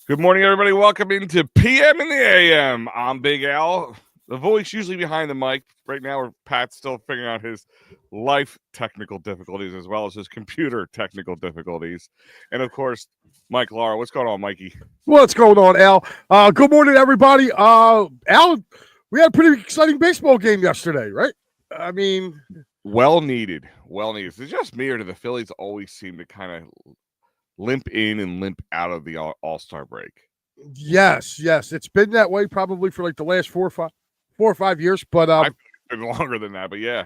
Good morning, everybody. Welcome into PM in the AM. I'm Big Al, the voice usually behind the mic. Right now, Pat's still figuring out his life technical difficulties as well as his computer technical difficulties. And of course, Mike Lara. What's going on, Mikey? What's going on, Al? Good morning, everybody. Al, we had a pretty exciting baseball game yesterday, right? I mean, well needed. Is it just me, or do the Phillies always seem to kind of limp in and limp out of the All-Star break? yes. It's been that way probably for like the last 4 or 5 years. But I've been longer than that, but yeah.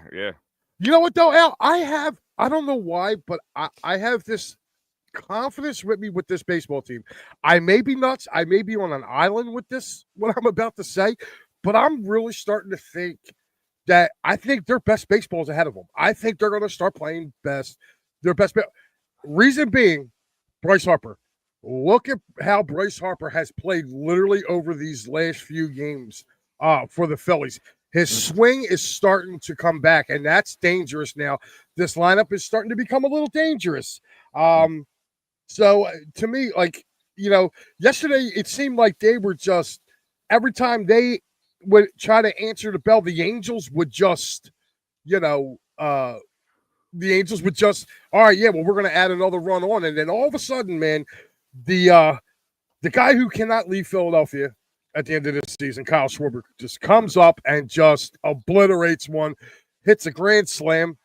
You know what though, Al? I don't know why, but I have this confidence with me with this baseball team. I may be nuts. I may be on an island with this, what I'm about to say, but I'm really starting to think that I think their best baseball is ahead of them. I think they're going to start playing their best. Reason being, Bryce Harper. Look at how Bryce Harper has played literally over these last few games for the Phillies. His swing is starting to come back, and that's dangerous now. This lineup is starting to become a little dangerous. So to me, yesterday it seemed like they were just every time they would try to answer the bell, the Angels would just, all right, yeah, well, we're going to add another run on, and then all of a sudden, man, the guy who cannot leave Philadelphia at the end of this season, Kyle Schwarber, just comes up and just obliterates one, hits a grand slam,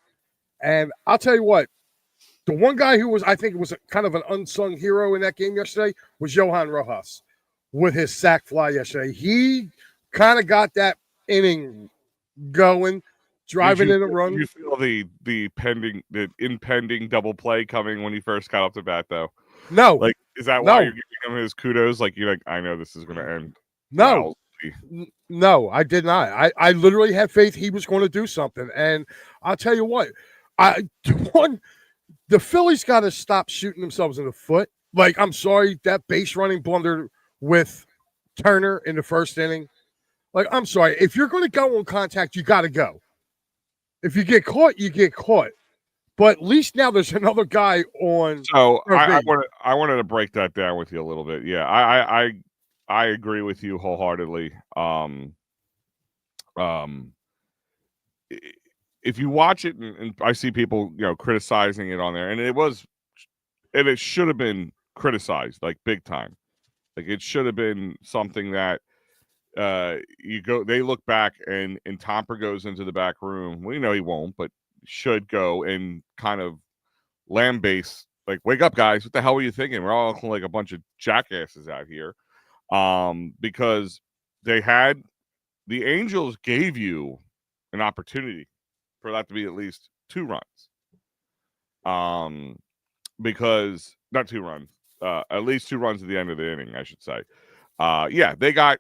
and I'll tell you what. The one guy who I think was kind of an unsung hero in that game yesterday was Johan Rojas with his sac fly yesterday. He kind of got that inning going, driving in a run. Did you feel the impending double play coming when he first got up to bat, though? No. Like, is that why you're giving him his kudos? Like, you're like, I know this is going to end. No, I did not. I literally had faith he was going to do something. And I'll tell you what, the Phillies got to stop shooting themselves in the foot. Like, I'm sorry, that base running blunder with Turner in the first inning. Like, I'm sorry. If you're going to go on contact, you got to go. If you get caught, you get caught. But at least now there's another guy on. So I wanted to break that down with you a little bit. Yeah, I agree with you wholeheartedly. If you watch it, and I see people, criticizing it on there, and it should have been criticized, like, big time. Like, it should have been something that they look back and Tomper goes into the back room. We know he won't, but should go and kind of lambaste, like, wake up, guys. What the hell were you thinking? We're all like a bunch of jackasses out here. Because the Angels gave you an opportunity for that to be at least 2 runs. Because not 2 runs, at least 2 runs at the end of the inning, I should say. They got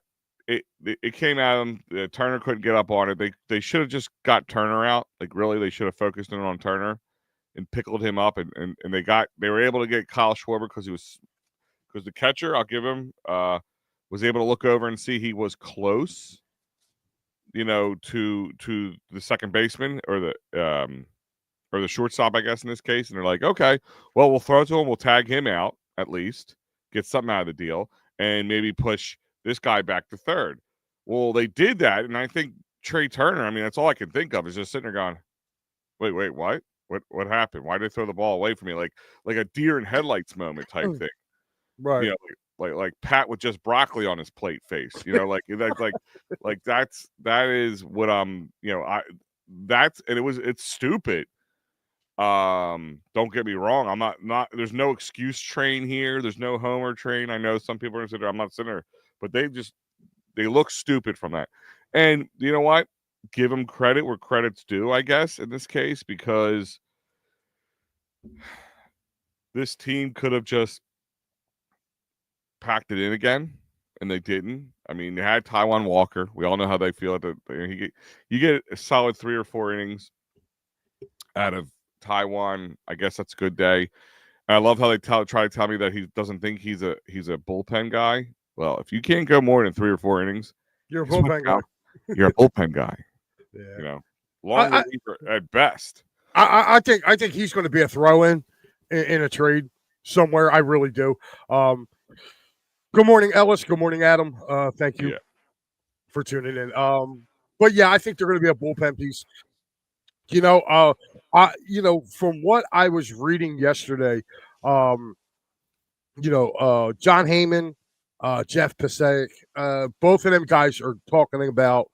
it. It came at them. Turner couldn't get up on it. They should have just got Turner out. Like, really, they should have focused in on Turner and pickled him up. And they were able to get Kyle Schwarber because the catcher, I'll give him, was able to look over and see he was close, to the second baseman or the shortstop, I guess, in this case. And they're like, okay, well, we'll throw it to him. We'll tag him out at least, get something out of the deal, and maybe push this guy back to third. Well, they did that, and I think Trey Turner, I mean, that's all I can think of is just sitting there going, wait, what? What happened? Why did they throw the ball away from me? Like a deer in headlights moment type thing. Right. Like Pat with just broccoli on his plate face, that is what it's stupid. Don't get me wrong. I'm not there's no excuse train here. There's no homer train. I know some people are consider I'm not sitting there, but they look stupid from that. And you know what? Give them credit where credit's due, I guess, in this case, because this team could have just packed it in again, and they didn't. I mean, they had Taijuan Walker. We all know how they feel. You get a solid 3 or 4 innings out of Taijuan. I guess that's a good day. And I love how they try to tell me that he doesn't think he's a bullpen guy. Well, if you can't go more than 3 or 4 innings, you're a bullpen guy. You're a bullpen guy. Yeah. Long reliever at best. I think he's going to be a throw-in in a trade somewhere. I really do. Good morning, Ellis. Good morning, Adam. Thank you Yeah, for tuning in. But yeah, I think they're going to be a bullpen piece. From what I was reading yesterday, um, John Heyman, Jeff Pasek, both of them guys are talking about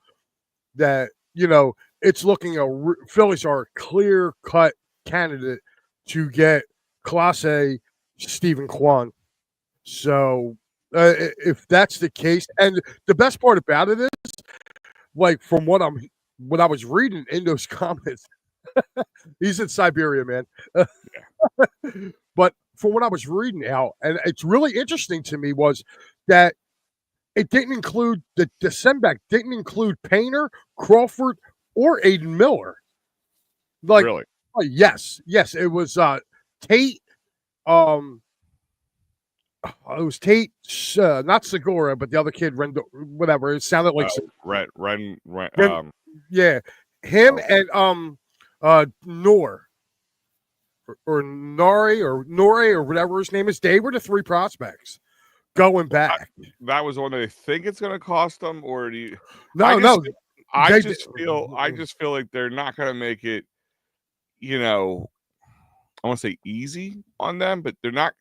that. It's looking Phillies are a clear cut candidate to get Class A Stephen Kwan. So if that's the case, and the best part about it is, like from what I was reading in those comments, he's in Siberia, man. But from what I was reading out, and it's really interesting to me was that it didn't include the send back didn't include Painter, Crawford, or Aiden Miller. Like, really. oh, yes, it was Tate. Um, it was Tate, not Segura, but the other kid, whatever. It sounded like Ren, yeah, him oh, and Nor or Nori or Nore or whatever his name is. They were the three prospects going back. that was one they think it's going to cost them, or do you? I No, just, no, I they just feel, I just feel like they're not going to make it. You know, I want to say easy on them, but they're not.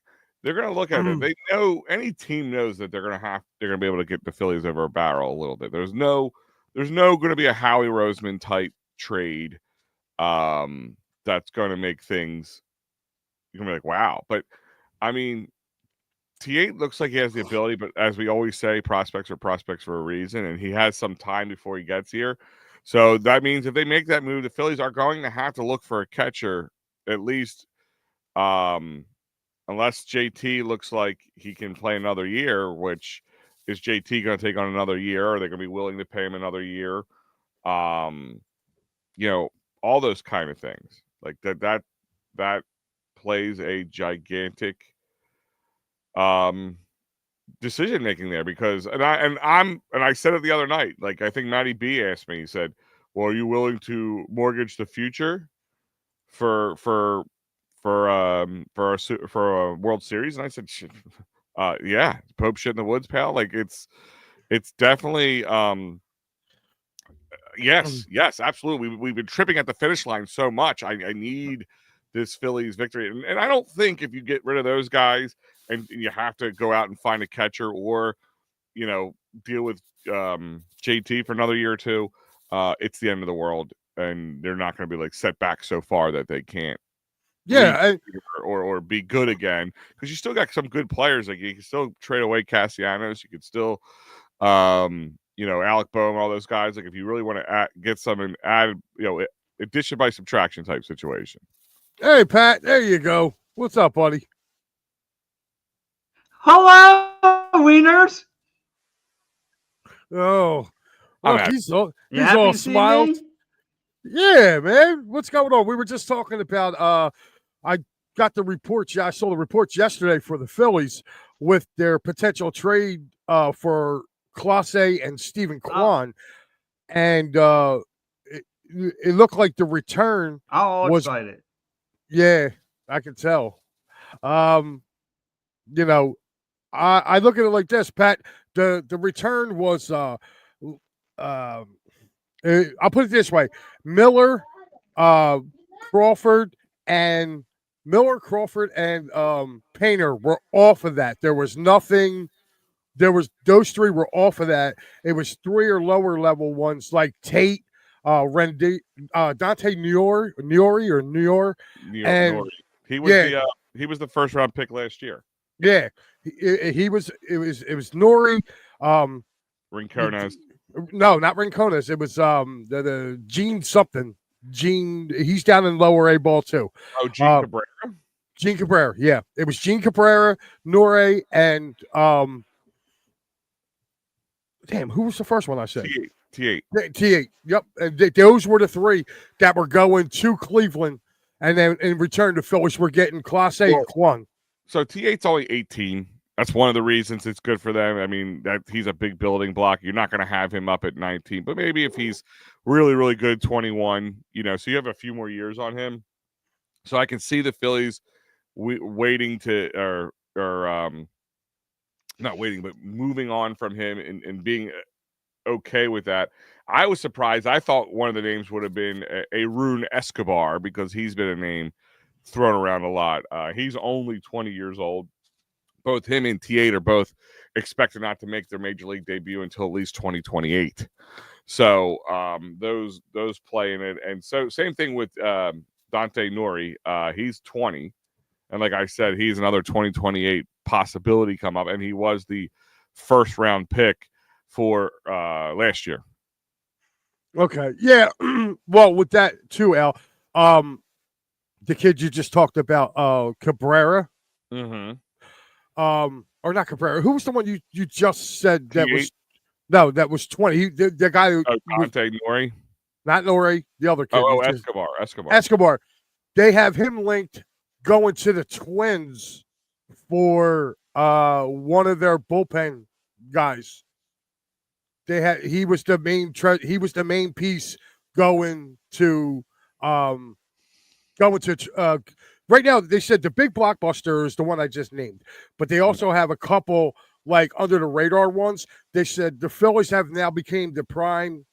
They're going to look at it. They know any team knows that they're going to be able to get the Phillies over a barrel a little bit. There's no going to be a Howie Roseman type trade that's going to make things. You're going to be like, wow. But I mean, T8 looks like he has the ability, but as we always say, prospects are prospects for a reason, and he has some time before he gets here. So that means if they make that move, the Phillies are going to have to look for a catcher at least. Unless JT looks like he can play another year, which is JT going to take on another year? Are they going to be willing to pay him another year? Um, all those kind of things like that plays a gigantic decision making there because I said it the other night. Like I think Matty B asked me, he said, "Well, are you willing to mortgage the future for a World Series?" And I said, "Yeah, Pope shit in the woods, pal. Like it's definitely yes, absolutely. We've been tripping at the finish line so much. I need this Phillies victory, and I don't think if you get rid of those guys and you have to go out and find a catcher or deal with JT for another year or two, it's the end of the world, and they're not going to be like set back so far that they can't yeah, or be good again because you still got some good players. Like you can still trade away Castellanos, you could still Alec Boehm, all those guys. Like if you really want to get some and add, addition by subtraction type situation. hey Pat, there you go. What's up, buddy? Hello, wieners. Oh, I'm look, happy. You he's happy all to see smiles. me? Yeah, man. What's going on? We were just talking about I got the reports. Yeah, I saw the reports yesterday for the Phillies with their potential trade for Clase and Stephen Kwan. And it looked like the return all was excited. yeah, I can tell. Um, I look at it like this, Pat. The return was I'll put it this way: Miller, uh, Crawford, and Crawford, and Painter were off of that. There was nothing. There was those three were off of that. It was three or lower level ones like Tate, Dante Niori or Nior, and Nori. He was yeah, the first round pick last year. yeah. He was. It was Nori. Um, Rincones. No, not Rincones. It was the Gene something. Gene. He's down in lower A ball too. Oh, Gene Cabrera. Gene Cabrera. Yeah, it was Gene Cabrera, Nore, and damn, who was the first one I said? T8. T8. Yep, and those were the three that were going to Cleveland, and then in return to Phillies, we're getting Class A Kwan. So T8's only 18. That's one of the reasons it's good for them. I mean, that he's a big building block. You're not going to have him up at 19, but maybe if he's really, really good, 21. So you have a few more years on him. So I can see the Phillies waiting to or not waiting, but moving on from him and being okay with that. I was surprised. I thought one of the names would have been a Rune Escobar because he's been a name thrown around a lot. He's only 20 years old. Both him and T8 are both expected not to make their major league debut until at least 2028. So those play in it. And so same thing with Dante Nori. He's 20. And like I said, he's another 2028 possibility come up. And he was the first round pick for last year. Okay. Yeah. Well, with that too, Al, the kid you just talked about, Cabrera. Mm-hmm. Or not Cabrera. Who was the one you just said that T8? was? No, that was 20. The guy who Dante Nori. Not Nori, the other kid. Escobar. They have him linked going to the Twins for one of their bullpen guys. He was the main piece going to right now. They said the big blockbuster is the one I just named, but they also have a couple like under the radar ones. They said the Phillies have now became the prime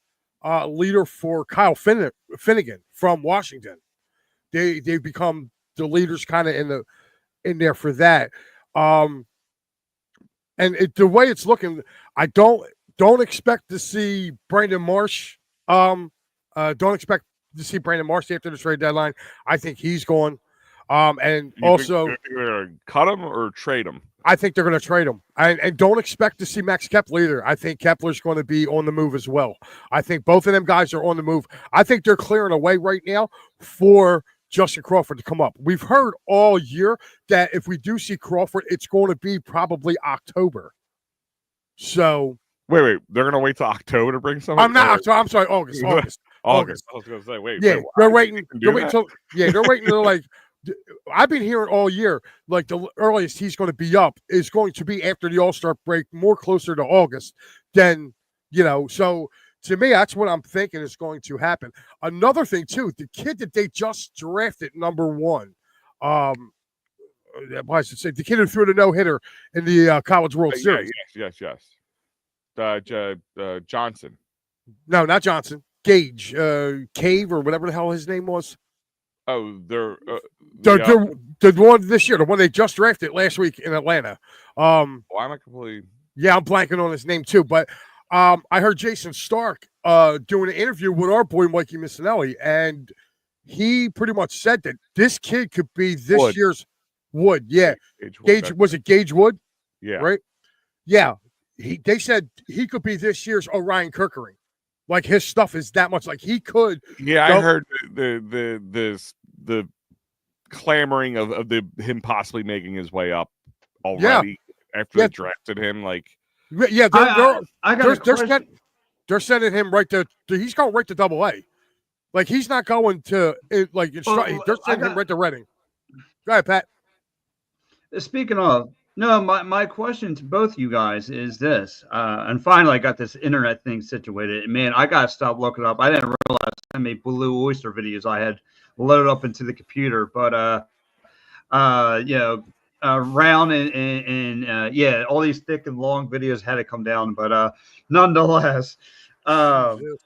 leader for Kyle Finnegan from Washington. They've become the leaders kind of in there for that. And the way it's looking, I don't expect to see Brandon Marsh. Don't expect to see Brandon Marsh after the trade deadline. I think he's going. And you also, think they're going to cut him or trade him? I think they're going to trade him. And don't expect to see Max Kepler either. I think Kepler's going to be on the move as well. I think both of them guys are on the move. I think they're clearing a way right now for Justin Crawford to come up. We've heard all year that if we do see Crawford, it's going to be probably October. So wait, they're going to wait till October to bring someone? I'm sorry, August. August. I was going to say, wait. Yeah, they're waiting. They're waiting till like. I've been hearing all year, like the earliest he's going to be up is going to be after the All-Star break, more closer to August than, so to me, that's what I'm thinking is going to happen. Another thing, too, the kid that they just drafted number one, I should say, the kid who threw the no-hitter in the College World Series. Yes. Johnson. No, not Johnson. Gage, Cave, or whatever the hell his name was. Oh, they're the one this year, the one they just drafted last week in Atlanta. Why am I completely? Yeah, I'm blanking on his name too. But I heard Jason Stark doing an interview with our boy Mikey Missinelli, and he pretty much said that this kid could be this year's Wood. Yeah, Gage was it Gage Wood? Yeah, right. Yeah, they said he could be this year's Orion Kirkering. Like his stuff is that much. Like he could. Yeah, I heard the clamoring of him possibly making his way up already after they drafted him. Like, yeah, they're sending him right to. He's going right to Double A. Like he's not going to they're sending him right to Reading. Go ahead, Pat. Speaking of. No, my question to both you guys is this. And finally, I got this internet thing situated. And man, I got to stop looking up. I didn't realize how many Blue Oyster videos I had loaded up into the computer. But, round and all these thick and long videos had to come down. But nonetheless, and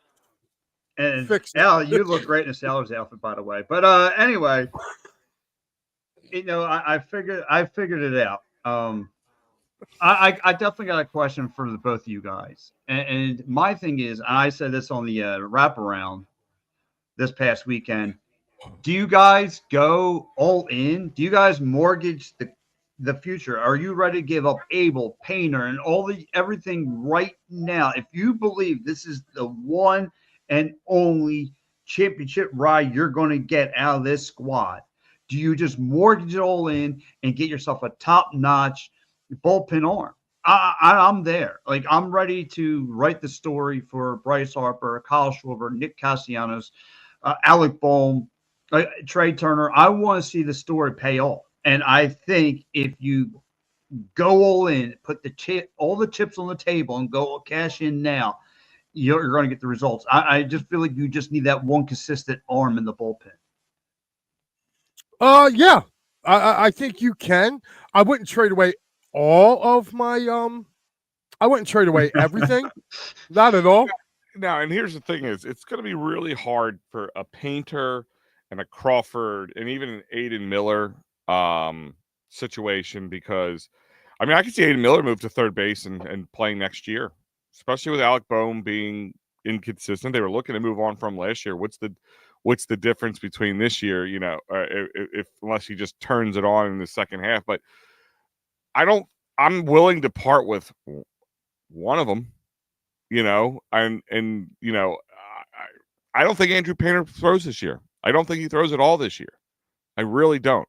Al, you look great in a sailor's outfit, by the way. But anyway, I figured it out. I definitely got a question for the both of you guys. And my thing is, and I said this on the wraparound this past weekend, do you guys go all in? Do you guys mortgage the future? Are you ready to give up Abel, Painter, and everything right now? If you believe this is the one and only championship ride you're going to get out of this squad, do you just mortgage it all in and get yourself a top-notch bullpen arm? I'm there. Like, I'm ready to write the story for Bryce Harper, Kyle Schwarber, Nick Castellanos, Alec Bohm, Trey Turner. I want to see the story pay off. And I think if you go all in, put all the chips on the table and go cash in now, you're going to get the results. I just feel like you just need that one consistent arm in the bullpen. Yeah, I think you can. I wouldn't trade away all of my I wouldn't trade away everything. Not at all. Now, and here's the thing: is it's going to be really hard for a Painter and a Crawford and even an Aiden Miller situation because, I mean, I can see Aiden Miller move to third base and playing next year, especially with Alec Boehm being inconsistent. They were looking to move on from last year. What's the difference between this year? You know, if unless he just turns it on in the second half, but I don't. I'm willing to part with one of them. You know, and you know, I don't think Andrew Painter throws this year. I don't think he throws at all this year. I really don't,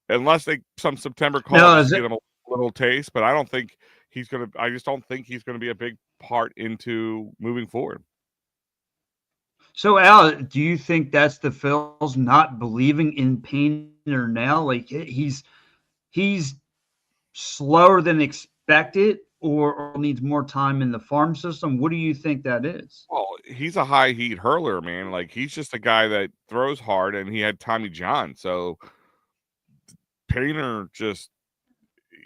unless some September call Now, just is get it him a little taste. But I don't think he's gonna. I just don't think he's gonna be a big part into moving forward. so? Al, do you think that's the Phils not believing in Painter now? Like he's slower than expected, or needs more time in the farm system? What do you think that is? Well, he's a high heat hurler, man. Like he's just a guy that throws hard, and he had Tommy John. So Painter just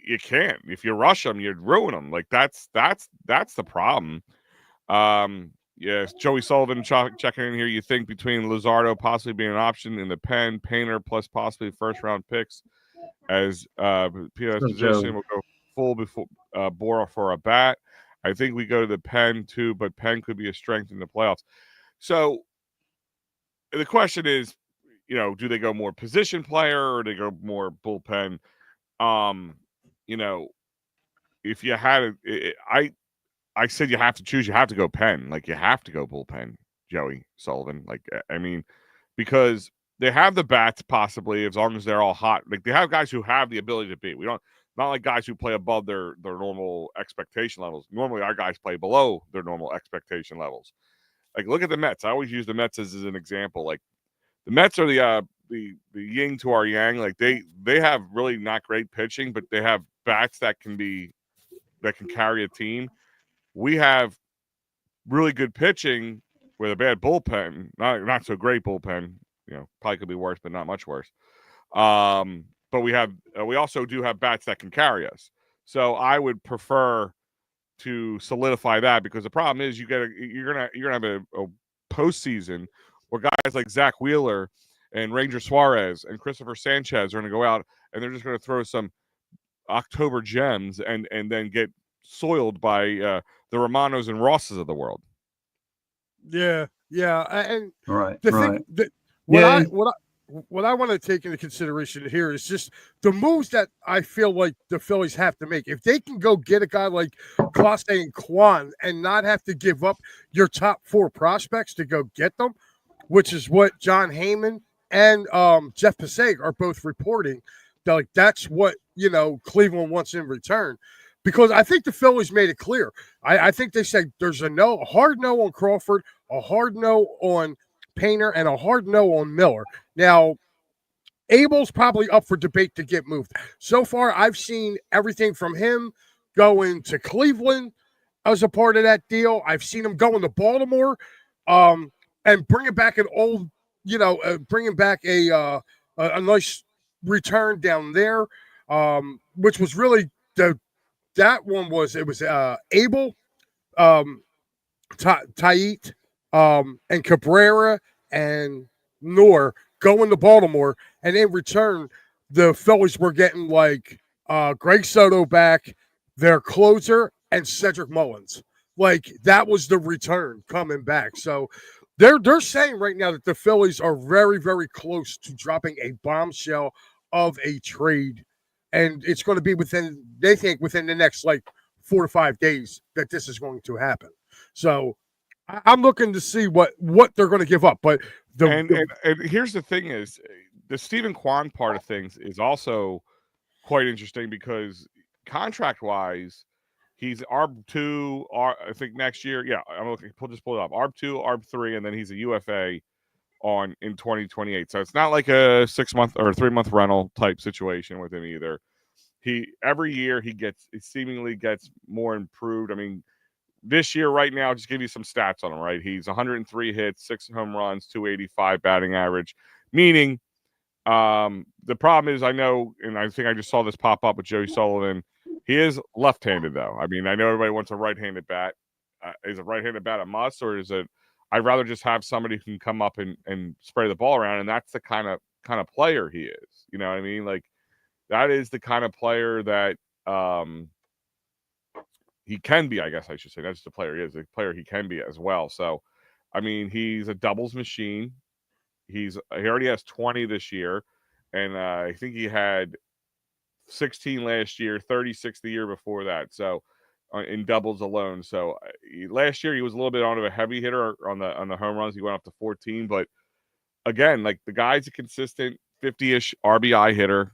you can't. If you rush him, you'd ruin him. Like that's the problem. Yes, Joey Sullivan checking in here. You think between Luzardo possibly being an option in the pen, Painter plus possibly first round picks as POS position, we'll go full before Bora for a bat. I think we go to the pen too, but pen could be a strength in the playoffs. So the question is, you know, do they go more position player or do they go more bullpen? You know, if you had I said you have to choose. You have to go pen. Like you have to go bullpen, Joey Sullivan. Like I mean, because they have the bats possibly as long as they're all hot. Like they have guys who have the ability to beat. We don't not like guys who play above their normal expectation levels. Normally our guys play below their normal expectation levels. Like look at the Mets. I always use the Mets as an example. Like the Mets are the yin to our yang. Like they have really not great pitching, but they have bats that can carry a team. We have really good pitching with a bad bullpen, not so great bullpen. You know, probably could be worse, but not much worse. But we also do have bats that can carry us. So I would prefer to solidify that because the problem is you're gonna have a postseason where guys like Zach Wheeler and Ranger Suarez and Christopher Sanchez are gonna go out and they're just gonna throw some October gems and then get soiled by the Romanos and Rosses of the world. Yeah, yeah, and Right, the right. thing that Yeah, what I want to take into consideration here is just the moves that I feel like the Phillies have to make. If they can go get a guy like Clase and Kwan and not have to give up your top 4 prospects to go get them, which is what John Heyman and Jeff Pasek are both reporting. Like that's what Cleveland wants in return. Because I think the Phillies made it clear. I think they said there's a hard no on Crawford, a hard no on Painter, and a hard no on Miller. Now, Abel's probably up for debate to get moved. So far, I've seen everything from him going to Cleveland as a part of that deal. I've seen him going to Baltimore and bringing back an old, bringing back a nice return down there, which was really that one was Abel, Tait, and Cabrera and Noor going to Baltimore, and in return, the Phillies were getting like Greg Soto back, their closer, and Cedric Mullins. Like that was the return coming back. So they're saying right now that the Phillies are very, very close to dropping a bombshell of a trade. And it's going to be within the next like 4 to 5 days that this is going to happen. So I'm looking to see what they're going to give up. But and here's the thing is the Stephen Kwan part of things is also quite interesting because contract wise, he's ARB2, I think next year. Yeah, I'm looking. Just pull it up. ARB2, ARB3, and then he's a UFA in 2028. So it's not like a 6-month or 3-month rental type situation with him either. Every year he seemingly gets more improved. I mean, this year right now, just give you some stats on him, right? He's 103 hits, 6 home runs, 285 batting average, meaning the problem is I know, and I think I just saw this pop up with Joey Sullivan He is left-handed, though. I mean, I know everybody wants a right-handed bat. Is a right-handed bat a must, or is it? I'd rather just have somebody who can come up and spray the ball around, and that's the kind of player he is. You know what I mean? Like that is the kind of player that he can be. I guess I should say that's the player he is. The player he can be as well. So, I mean, he's a doubles machine. He already has 20 this year, and I think he had 16 last year, 36 the year before that. So in doubles alone. So last year he was a little bit on a heavy hitter on the home runs. He went up to 14, but again, like the guy's a consistent 50-ish RBI hitter.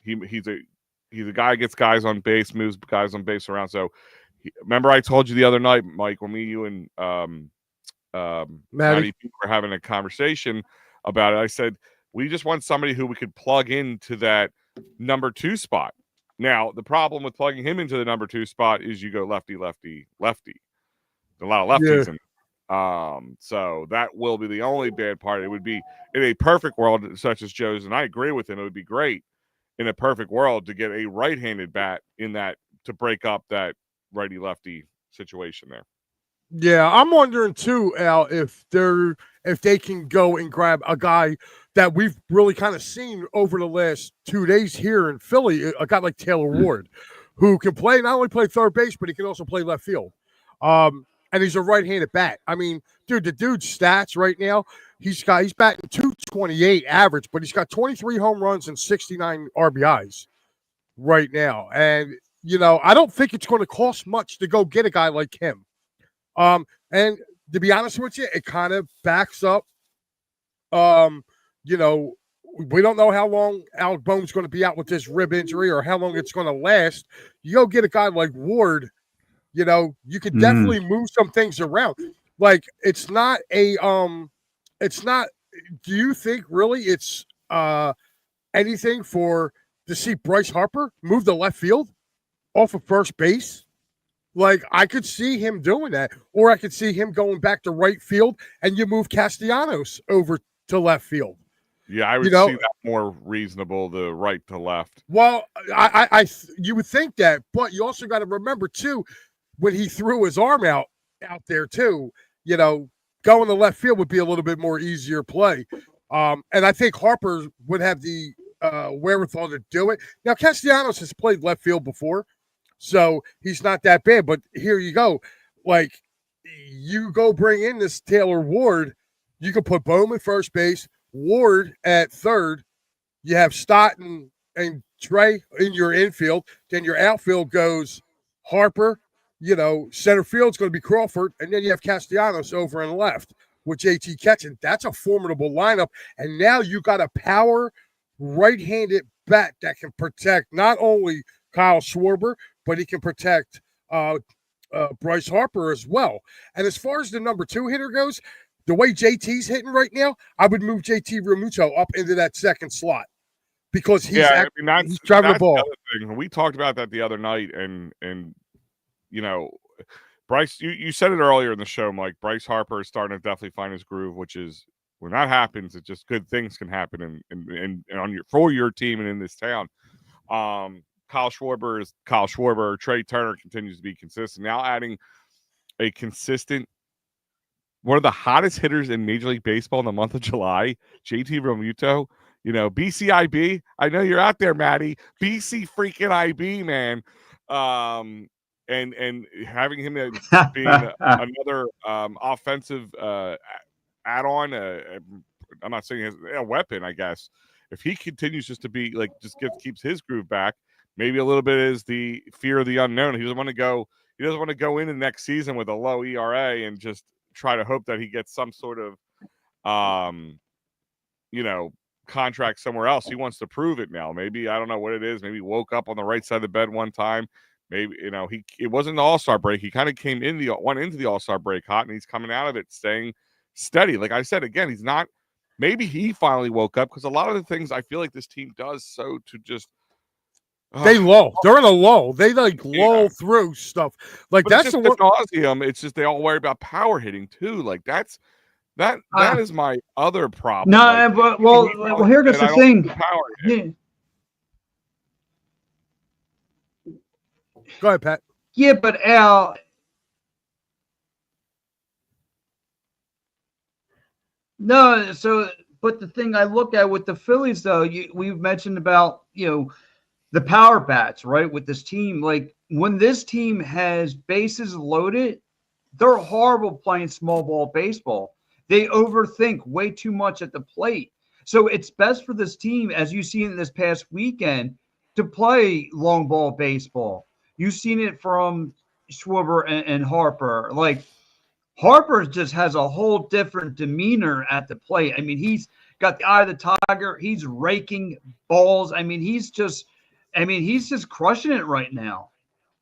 He's a guy who gets guys on base, moves guys on base around. So remember I told you the other night, Mike, when you and Maddie were having a conversation about it. I said we just want somebody who we could plug into that number 2 spot. Now, the problem with plugging him into the number 2 spot is you go lefty, lefty, lefty. There's a lot of lefties in. So that will be the only bad part. It would be in a perfect world such as Joe's, and I agree with him. It would be great in a perfect world to get a right-handed bat in that to break up that righty-lefty situation there. Yeah, I'm wondering too, Al, if they can go and grab a guy that we've really kind of seen over the last 2 days here in Philly, a guy like Taylor Ward, who can not only play third base, but he can also play left field. And he's a right-handed bat. I mean, dude, the dude's stats right now, he's batting 228 average, but he's got 23 home runs and 69 RBIs right now. And, I don't think it's going to cost much to go get a guy like him. And to be honest with you, it kind of backs up. We don't know how long Alec Boehm's going to be out with this rib injury or how long it's going to last. You go get a guy like Ward, you could definitely move some things around. Like it's not. Do you think really it's anything to see Bryce Harper move to left field off of first base? Like, I could see him doing that, or I could see him going back to right field and you move Castellanos over to left field. Yeah, I would see that more reasonable, the right to left. Well, you would think that, but you also got to remember, too, when he threw his arm out there, too, going to left field would be a little bit more easier play. And I think Harper would have the wherewithal to do it. Now, Castellanos has played left field before. So he's not that bad, but here you go. Like, you go bring in this Taylor Ward, you can put Boehm at first base, Ward at third. You have Stott and Trey in your infield. Then your outfield goes Harper. Center field's going to be Crawford, and then you have Castellanos over and left with JT Ketchum. That's a formidable lineup. And now you got a power right-handed bat that can protect not only Kyle Schwarber, but he can protect Bryce Harper as well. And as far as the number 2 hitter goes, the way JT's hitting right now, I would move JT Realmuto up into that second slot because he's driving the ball. The we talked about that the other night, and Bryce, you said it earlier in the show, Mike. Bryce Harper is starting to definitely find his groove, which is when that happens, it's just good things can happen and for your team and in this town. Kyle Schwarber is Kyle Schwarber. Trey Turner continues to be consistent. Now adding a consistent, one of the hottest hitters in Major League Baseball in the month of July, JT Realmuto. BCIB. I know you're out there, Maddie. BC freaking IB, man. And having him being another offensive add-on. I'm not saying a weapon, I guess. If he continues just to be like, keeps his groove back. Maybe a little bit is the fear of the unknown. He doesn't want to go in the next season with a low ERA and just try to hope that he gets some sort of, contract somewhere else. He wants to prove it now. Maybe, I don't know what it is. Maybe he woke up on the right side of the bed one time. Maybe, it wasn't the All-Star break. He kind of went into the All-Star break hot, and he's coming out of it staying steady. Like I said, again, he's not, maybe he finally woke up because a lot of the things I feel like this team does so to just, they lull. They're in a lull. They lull through stuff. Like but that's the nauseum. It's just they all worry about power hitting too. Like that is my other problem. No, like, well, here goes the thing. Go ahead, Pat. Yeah, but Al, no. So, but the thing I look at with the Phillies, though, we've mentioned about the power bats, right? With this team, like when this team has bases loaded, they're horrible playing small ball baseball. They overthink way too much at the plate. So it's best for this team, as you've seen in this past weekend, to play long ball baseball. You've seen it from Schwarber and Harper. Like Harper just has a whole different demeanor at the plate. I mean, he's got the eye of the tiger. He's raking balls. He's just crushing it right now.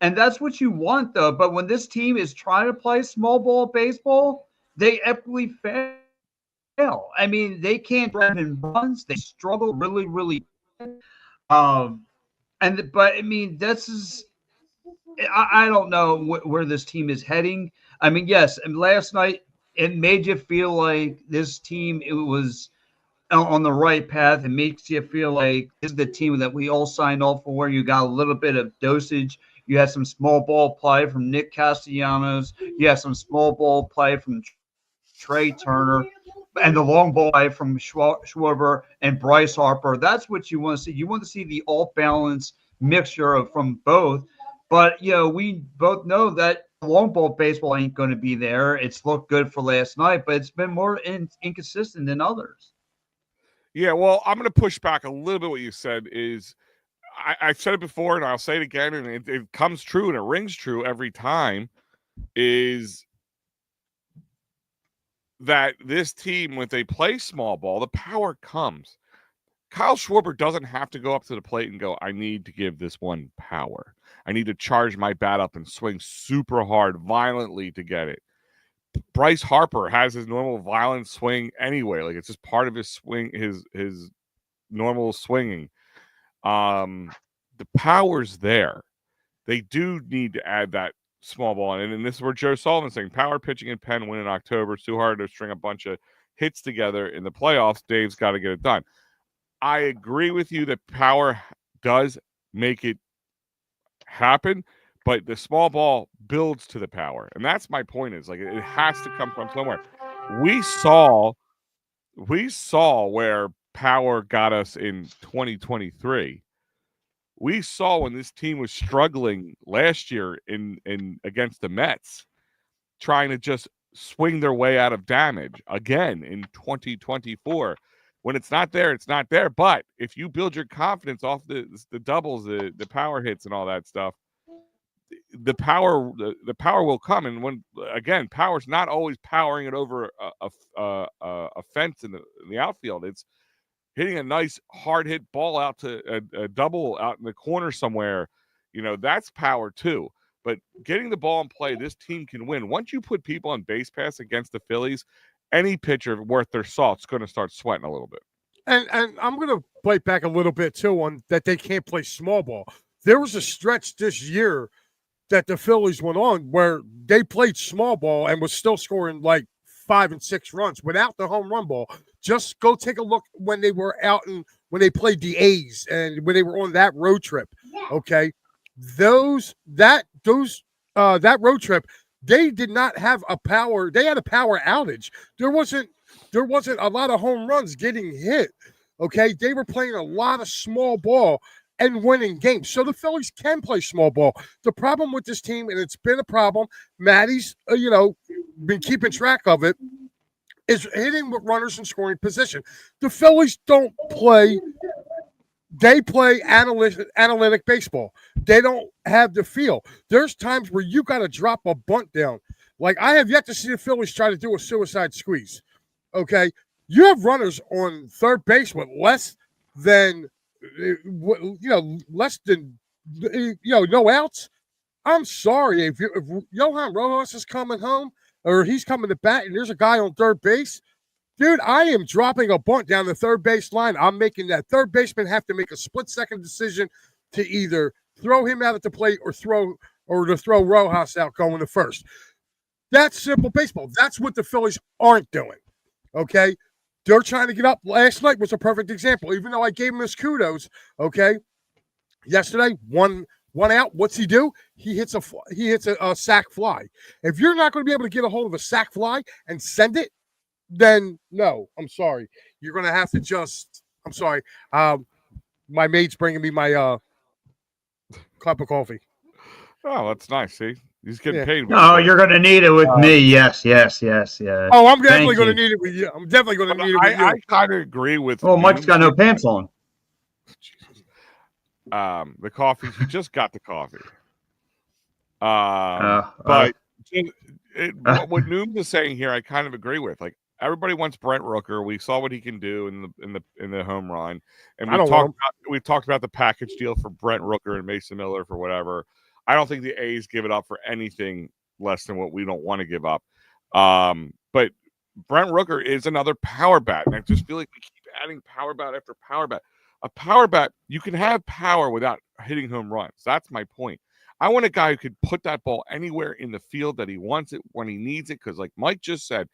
And that's what you want, though. But when this team is trying to play small ball baseball, they epically fail. I mean, they can't drive in runs. They struggle really, really. But I mean, this is. I don't know where this team is heading. I mean, yes, and last night it made you feel like this team it was on the right path. It makes you feel like this is the team that we all signed off for. You got a little bit of dosage. You had some small ball play from Nick Castellanos. You had some small ball play from Trey Turner. And the long ball play from Schwarber and Bryce Harper. That's what you want to see. You want to see the all-balanced mixture from both. But, we both know that long ball baseball ain't going to be there. It's looked good for last night, but it's been more inconsistent than others. Yeah, well, I'm going to push back a little bit. What you said is, I've said it before, and I'll say it again, and it comes true, and it rings true every time, is that this team, when they play small ball, the power comes. Kyle Schwarber doesn't have to go up to the plate and go, I need to give this one power. I need to charge my bat up and swing super hard, violently to get it. Bryce Harper has his normal violent swing anyway. Like, it's just part of his swing, his normal swinging. The power's there. They do need to add that small ball in. And this is where Joe Sullivan's saying power pitching in Penn win in October. It's too hard to string a bunch of hits together in the playoffs. Dave's got to get it done. I agree with you that power does make it happen, but the small ball builds to the power. And that's my point, is like it has to come from somewhere. We saw where power got us in 2023. We saw when this team was struggling last year in against the Mets, trying to just swing their way out of damage again in 2024. When it's not there, it's not there. But if you build your confidence off the doubles, the power hits, and all that stuff, the power will come. And when again, power's not always powering it over a fence in the outfield. It's hitting a nice hard hit ball out to a double out in the corner somewhere. That's power too. But getting the ball in play, this team can win. Once you put people on base pass against the Phillies, any pitcher worth their salt is going to start sweating a little bit. And I'm going to bite back a little bit, too, on that they can't play small ball. There was a stretch this year that the Phillies went on where they played small ball and was still scoring like 5 and 6 runs without the home run ball. Just go take a look when they were out and when they played the A's and when they were on that road trip. Okay. That road trip, they did not have a power. They had a power outage. There wasn't a lot of home runs getting hit. Okay. They were playing a lot of small ball and winning games. So the Phillies can play small ball. The problem with this team, and it's been a problem, Maddie's, been keeping track of it, is hitting with runners in scoring position. The Phillies don't play. They play analytic baseball. They don't have the feel. There's times where you got to drop a bunt down. Like, I have yet to see the Phillies try to do a suicide squeeze. Okay? You have runners on third base with less than no outs. I'm sorry. If Johan Rojas is coming home or he's coming to bat and there's a guy on third base, dude, I am dropping a bunt down the third base line. I'm making that third baseman have to make a split-second decision to either throw him out at the plate or to throw Rojas out going to first. That's simple baseball. That's what the Phillies aren't doing. Okay? They're trying to get up. Last night was a perfect example. Even though I gave him his kudos, okay? Yesterday, one 1 out. What's he do? He hits a sack fly. If you're not going to be able to get a hold of a sack fly and send it, then no, I'm sorry. You're going to have to just. I'm sorry. My mate's bringing me my cup of coffee. Oh, that's nice. See, he's getting Yeah. paid. No, you're going to need it with me. Yes. Oh, I'm definitely going to need it with you. I'm definitely going to need it with you. I kind of agree with. Well, Mike's got no pants on. Jesus. The coffee. He just got the coffee. But what Nooms is saying here, I kind of agree with. Like, everybody wants Brent Rooker. We saw what he can do in the home run, and we've talked about the package deal for Brent Rooker and Mason Miller for whatever. I don't think the A's give it up for anything less than what we don't want to give up. But Brent Rooker is another power bat, and I just feel like we keep adding power bat after power bat. A power bat, you can have power without hitting home runs. That's my point. I want a guy who could put that ball anywhere in the field that he wants it when he needs it. Because, like Mike just said,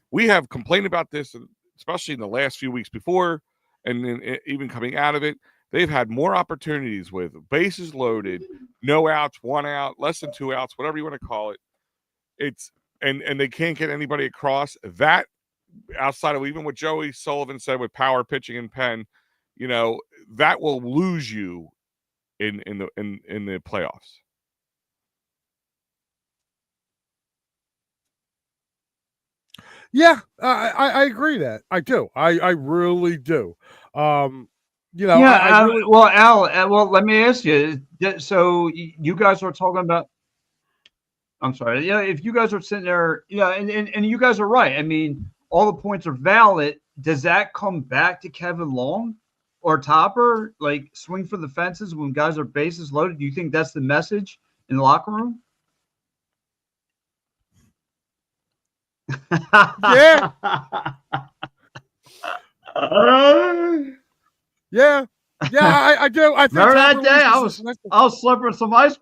we have complained about this, especially in the last few weeks before, and then even coming out of it. They've had more opportunities with bases loaded, no outs, 1 out, less than 2 outs, whatever you want to call it. It's and they can't get anybody across. That, outside of even what Joey Sullivan said with power pitching and Penn, that will lose you in the playoffs. Yeah, I agree that I do. I really do. Well, Al. Well, let me ask you. So you guys are talking about. I'm sorry. Yeah, if you guys are sitting there, and you guys are right. I mean, all the points are valid. Does that come back to Kevin Long or Topper? Like, swing for the fences when guys are bases loaded? Do you think that's the message in the locker room? Yeah. Yeah, I do. I think remember that day I was slipping some ice.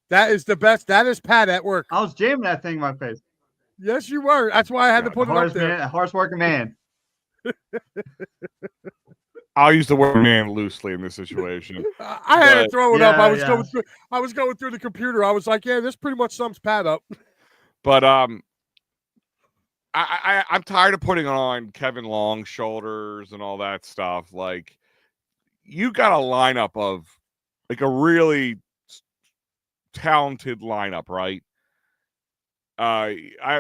That is the best. That is Pat at work. I was jamming that thing in my face. Yes, you were. That's why I had to put it up there. Hardest working man. I'll use the word man loosely in this situation. I had to throw it up. I was going through the computer. I was like, yeah, this pretty much sums Pat up. But I'm tired of putting on Kevin Long's shoulders and all that stuff. Like, you got a lineup of like a really talented lineup, right?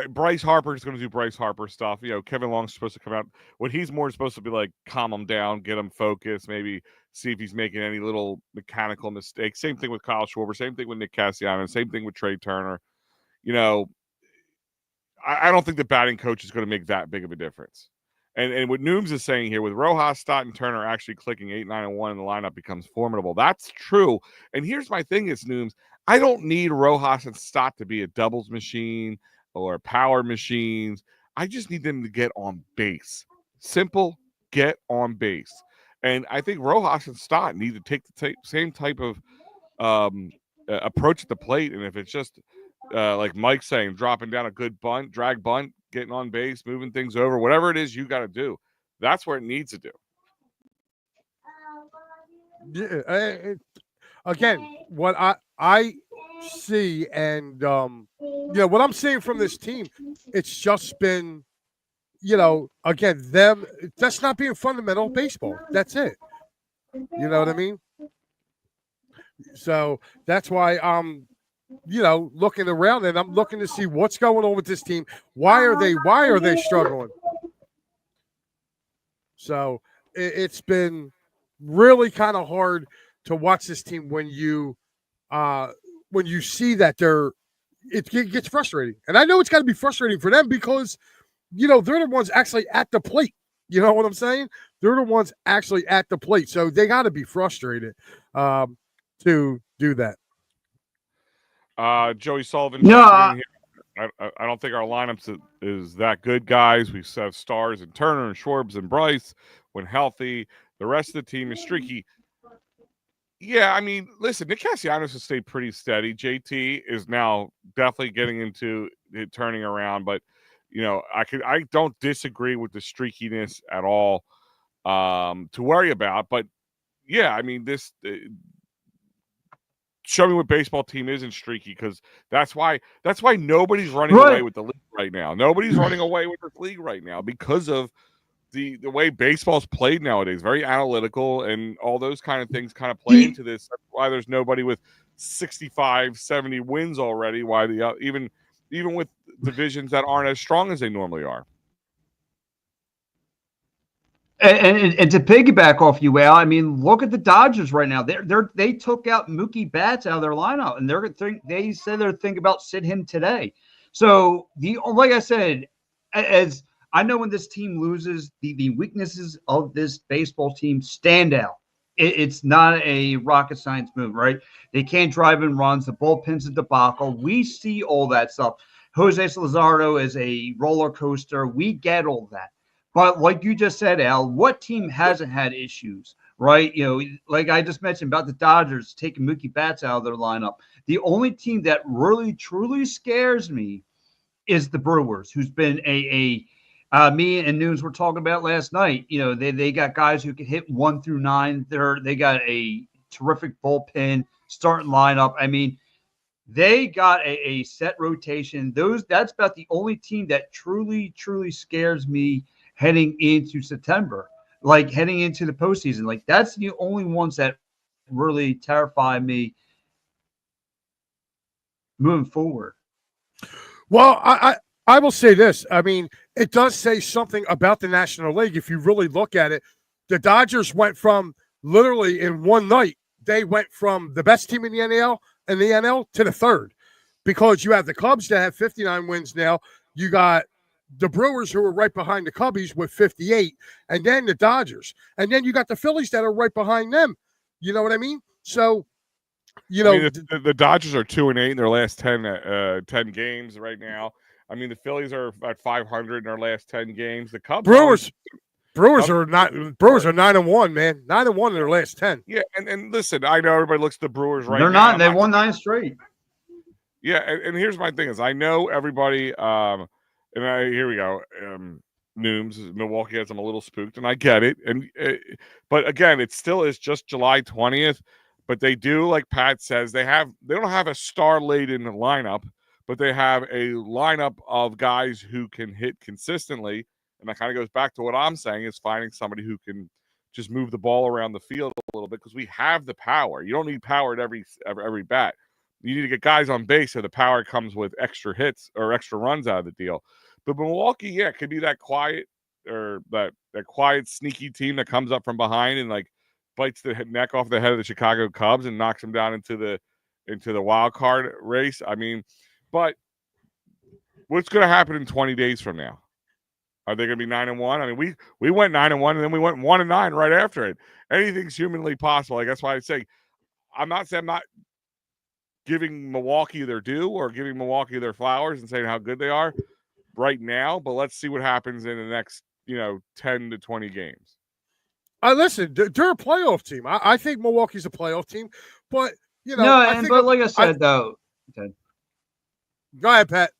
Bryce Harper is going to do Bryce Harper stuff. Kevin Long's supposed to come out. What he's more supposed to be like, calm him down, get him focused, maybe see if he's making any little mechanical mistakes. Same thing with Kyle Schwarber. Same thing with Nick Castellanos. Same thing with Trey Turner. I don't think the batting coach is going to make that big of a difference. And what Nooms is saying here, with Rojas, Stott, and Turner actually clicking 8, 9, and 1, and the lineup becomes formidable. That's true. And here's my thing is, Nooms, I don't need Rojas and Stott to be a doubles machine or power machines. I just need them to get on base. Simple, get on base. And I think Rojas and Stott need to take the same type of approach at the plate. And if it's just like Mike's saying, dropping down a good bunt, drag bunt, getting on base, moving things over, whatever it is you got to do, that's where it needs to do. Yeah, again, what I see, and what I'm seeing from this team, it's just been, again, them. That's not being fundamental baseball. That's it. You know what I mean? So that's why I'm looking around, and I'm looking to see what's going on with this team. Why are they struggling? So it's been really kind of hard to watch this team when you see that it gets frustrating. And I know it's got to be frustrating for them because, they're the ones actually at the plate. You know what I'm saying? They're the ones actually at the plate. So they got to be frustrated to do that. Joey Sullivan. No, I don't think our lineup is that good, guys. We have stars in Turner and Schwarbs and Bryce when healthy. The rest of the team is streaky. Yeah, I mean, listen, Nick Castellanos has stayed pretty steady. JT is now definitely getting into it, turning around, but I don't disagree with the streakiness at all to worry about. But yeah, I mean, show me what baseball team isn't streaky, because that's why nobody's running away with the league right now. Nobody's running away with this league right now because of the way baseball's played nowadays. Very analytical, and all those kind of things kind of play into this. That's why there's nobody with 65, 70 wins already. Why the even with divisions that aren't as strong as they normally are. And to piggyback off you, Al, I mean, look at the Dodgers right now. They took out Mookie Betts out of their lineup, and they said they're thinking about sitting him today. So like I said, as I know, when this team loses, the weaknesses of this baseball team stand out. It's not a rocket science move, right? They can't drive in runs. The bullpen's a debacle. We see all that stuff. Jose Luzardo is a roller coaster. We get all that. But like you just said, Al, what team hasn't had issues, right? You know, like I just mentioned about the Dodgers taking Mookie Betts out of their lineup. The only team that really, truly scares me is the Brewers, who's been me and Nunes were talking about last night. You know, they got guys who can hit 1 through 9. They got a terrific bullpen starting lineup. I mean, they got a set rotation. That's about the only team that truly, truly scares me heading into September, like heading into the postseason. Like, that's the only ones that really terrify me moving forward. Well, I will say this. I mean, it does say something about the National League. If you really look at it, the Dodgers went from literally in one night, they went from the best team in the NL to the third, because you have the Cubs that have 59 wins now. You got the Brewers, who are right behind the Cubbies with 58, and then the Dodgers. And then you got the Phillies that are right behind them. You know what I mean? So, you know, the Dodgers are 2-8 in their last 10 games right now. I mean, the Phillies are at 500 in their last 10 games. The Cubs Brewers are 9-1, man. 9-1 in their last 10. Yeah, and listen, I know everybody looks at the Brewers right They're now. not. They won 9 straight. Yeah, and here's my thing is, I know everybody here we go. Nooms, Milwaukee has them a little spooked, and I get it. But again, it still is just July 20th. But they do, like Pat says, they don't have a star-laden lineup, but they have a lineup of guys who can hit consistently. And that kind of goes back to what I'm saying, is finding somebody who can just move the ball around the field a little bit, because we have the power. You don't need power at every bat. You need to get guys on base, so the power comes with extra hits or extra runs out of the deal. But Milwaukee, yeah, could be that quiet, or that quiet, sneaky team that comes up from behind and like bites the neck off the head of the Chicago Cubs and knocks them down into the wild card race. I mean, but what's going to happen in 20 days from now? Are they going to be 9-1? I mean, we went 9-1, and then we went 1-9 right after it. Anything's humanly possible. Like, that's why I say I'm not giving Milwaukee their due or giving Milwaukee their flowers and saying how good they are right now, but let's see what happens in the next 10 to 20 games. Listen, they're a playoff team. I think Milwaukee's a playoff team, but but like I said, though, okay. Go ahead, Pat.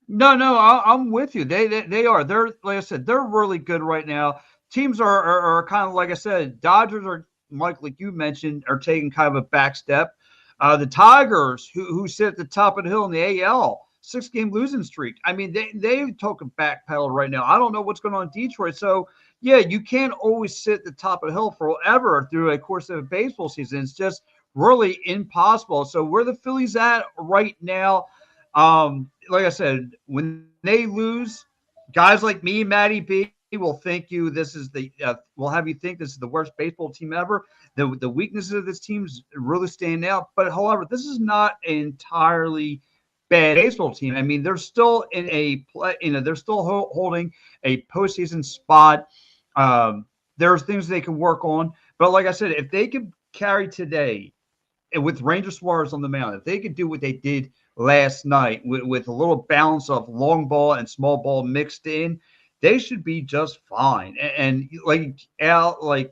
No, I'm with you. They are. They're, like I said, they're really good right now. Teams are kind of, like I said, Dodgers are, Mike, like you mentioned, are taking kind of a back step. The Tigers, who sit at the top of the hill in the AL, 6-game losing streak. I mean, they took a back pedal right now. I don't know what's going on in Detroit. So, yeah, you can't always sit at the top of the hill forever through a course of a baseball season. It's just really impossible. So where the Phillies at right now, like I said, when they lose, guys like me, Matty B, will think you this is will have you think this is the worst baseball team ever. The weaknesses of this team really stand out. But however, this is not an entirely bad baseball team. I mean, they're still in a play. They're still holding a postseason spot. There's things they can work on. But like I said, if they could carry today, and with Ranger Suarez on the mound, if they could do what they did last night with a little balance of long ball and small ball mixed in, they should be just fine. And like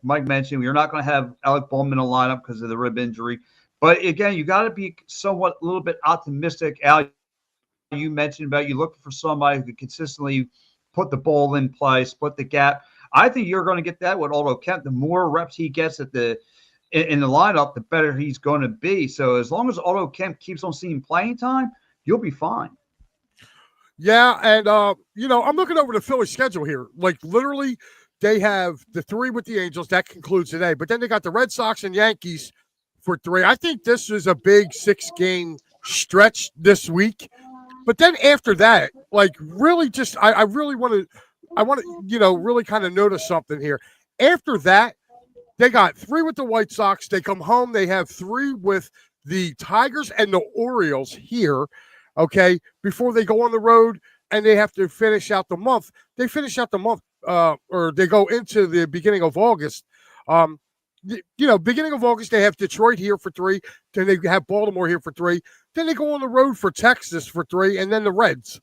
Mike mentioned, you're not going to have Alec Bowman in a lineup because of the rib injury. But again, you got to be a little bit optimistic. Al, you mentioned about you looking for somebody who could consistently put the ball in play, split the gap. I think you're going to get that with Aldo Kemp. The more reps he gets in in the lineup, the better he's going to be. So as long as Otto Kemp keeps on seeing playing time, you'll be fine. Yeah, and I'm looking over the Philly schedule here. Like literally, they have the 3 with the Angels that concludes today, but then they got the Red Sox and Yankees for 3. I think this is a big 6-game stretch this week. But then after that, like really, just I really want to really kind of notice something here. After that, they got 3 with the White Sox. They come home. They have 3 with the Tigers and the Orioles here. Okay, before they go on the road and they have to finish out the month. They finish out the month, or they go into the beginning of August. Beginning of August, they have Detroit here for 3. Then they have Baltimore here for 3. Then they go on the road for Texas for 3, and then the Reds.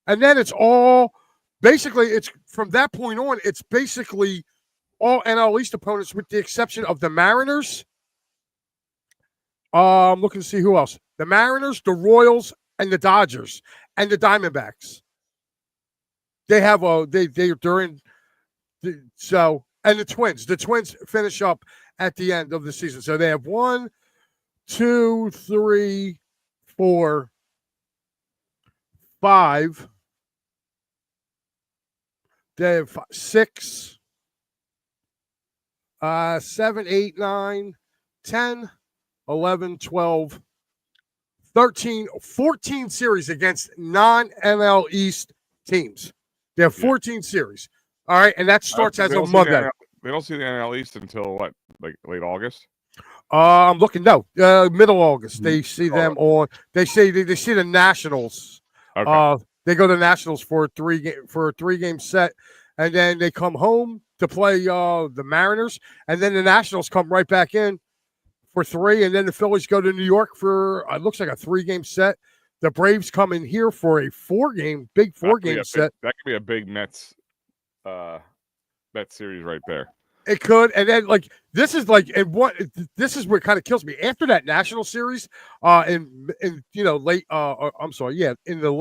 And then it's all basically, it's from that point on, it's basically all NL East opponents with the exception of the Mariners. I'm looking to see who else. The Mariners, the Royals, and the Dodgers, and the Diamondbacks. They have they're in so, and the Twins. The Twins finish up at the end of the season. So they have 1, 2, 3, 4, 5. They have 6, 7, 8, 9, 10, 11, 12, 13, 14 series against non-NL East teams. They have 14 series. All right, and that starts as of Monday. They don't see the NL East until what, like late August? I'm looking. No, middle August. They see them on. They see the Nationals. Okay. They go to Nationals for a 3-game set, and then they come home to play the Mariners, and then the Nationals come right back in for 3, and then the Phillies go to New York for it looks like a 3-game set. The Braves come in here for a 4-game set. That could be a big Mets series right there. It could, and then like this is what kind of kills me after that national series. In late in the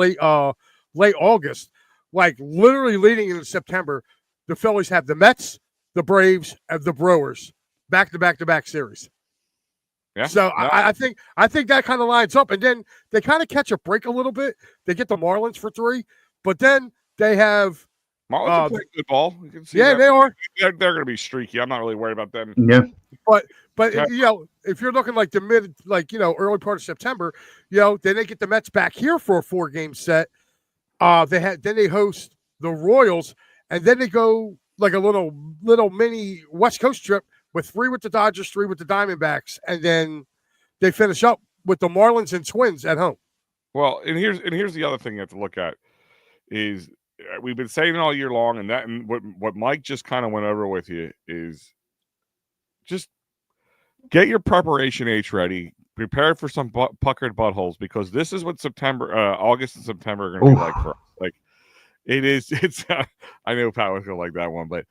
late August, like literally leading into September, the Phillies have the Mets, the Braves, and the Brewers back to back series. Yeah. So I think that kind of lines up, and then they kind of catch a break a little bit. They get the Marlins for 3, but then they have Marlins are playing good ball. You can see they are. They're going to be streaky. I'm not really worried about them. Yeah. But if you're looking like the mid, early part of September, then they get the Mets back here for a 4-game set. Then they host the Royals, and then they go like a little mini West Coast trip with 3 with the Dodgers, 3 with the Diamondbacks, and then they finish up with the Marlins and Twins at home. Well, and here's the other thing you have to look at is we've been saying it all year long, and what Mike just kind of went over with you is just get your preparation H ready, prepare for some puckered buttholes, because this is what August and September are going to be like for us. Like it's I know Pat was going to like that one, but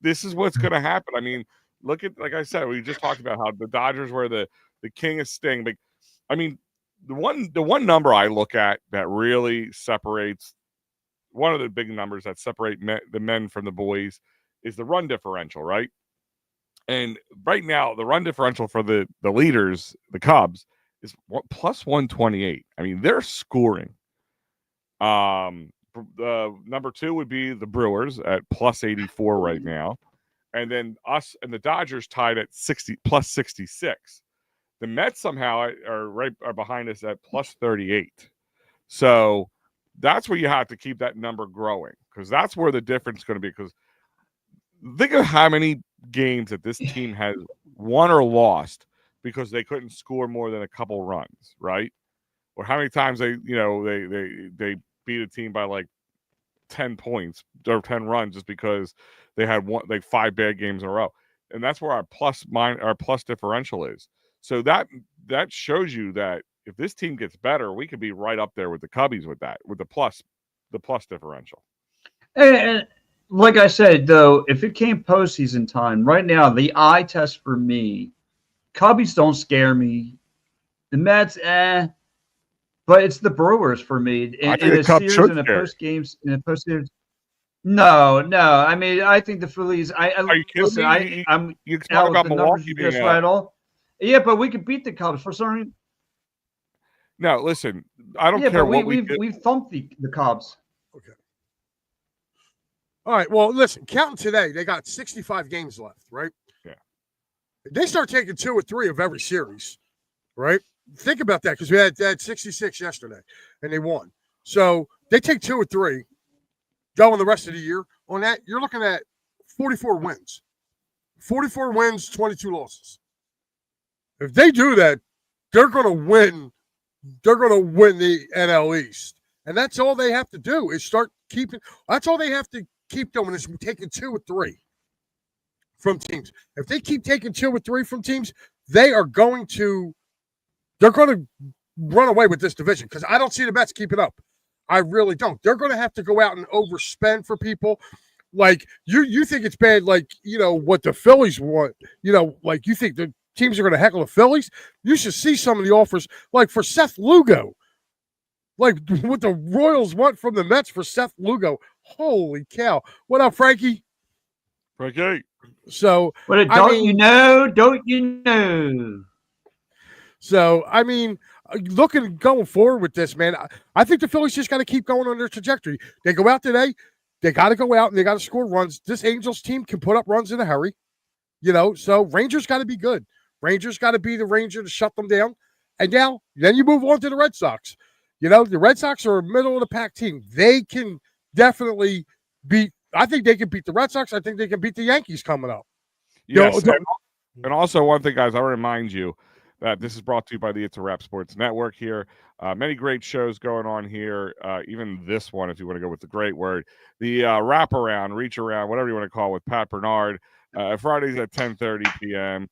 this is what's going to happen. I mean, look at, like I said, we just talked about how the Dodgers were the king of sting. But I mean, the one number I look at that really separates, one of the big numbers that separate the men from the boys, is the run differential, right? And right now, the run differential for the leaders, the Cubs, is plus 128. I mean, they're scoring. Number 2 would be the Brewers at plus 84 right now, and then us and the Dodgers tied at plus 66. The Mets somehow are behind us at plus 38. So that's where you have to keep that number growing, because that's where the difference is going to be. Because think of how many games that this team has won or lost because they couldn't score more than a couple runs, right? Or how many times they beat a team by like 10 points or 10 runs just because they had 5 bad games in a row. And that's where our plus differential is. So that shows you that if this team gets better, we could be right up there with the Cubbies with the plus differential. And like I said, though, if it came postseason time, right now the eye test for me, Cubbies don't scare me. The Mets, but it's the Brewers for me in a series, in a post games, in a post series. No. I mean, I think the Phillies. Are you kidding Listen. me? I'm You talk out with about the numbers Milwaukee you being just read all. Yeah, but we could beat the Cubs for certain. no. Listen, I don't Yeah, care but what we do. we've thumped the Cubs. Okay. All right. Well, listen, counting today, they got 65 games left, right? Yeah. They start taking 2 or 3 of every series, right? Think about that because we had 66 yesterday and they won. So they take 2 or 3 going the rest of the year. On that, you're looking at 44 wins. 44 wins, 22 losses. If they do that, they're going to win. They're going to win the NL East. And that's all they have to do is start keeping. That's all they have to keep doing is taking 2 or 3 from teams. If they keep taking 2 or 3 from teams, they're going to run away with this division because I don't see the Mets keeping up. I really don't. They're going to have to go out and overspend for people. Like you think it's bad, like what the Phillies want. Like you think the teams are going to heckle the Phillies. You should see some of the offers, like for Seth Lugo, like what the Royals want from the Mets for Seth Lugo. Holy cow! What up, Frankie? Okay. So, But don't you know? So, I mean, looking going forward with this, man, I think the Phillies just got to keep going on their trajectory. They go out today, they got to go out and they got to score runs. This Angels team can put up runs in a hurry, so Rangers got to be good. Rangers got to be the Ranger to shut them down. And then you move on to the Red Sox. The Red Sox are a middle of the pack team. They can definitely I think they can beat the Red Sox. I think they can beat the Yankees coming up. Yes. And also, one thing, guys, I'll remind you that this is brought to you by the It's a Wrap Sports Network here. Many great shows going on here. Even this one, if you want to go with the great word, the wraparound, reach around, whatever you want to call it, with Pat Bernard. Fridays at 10:30 p.m.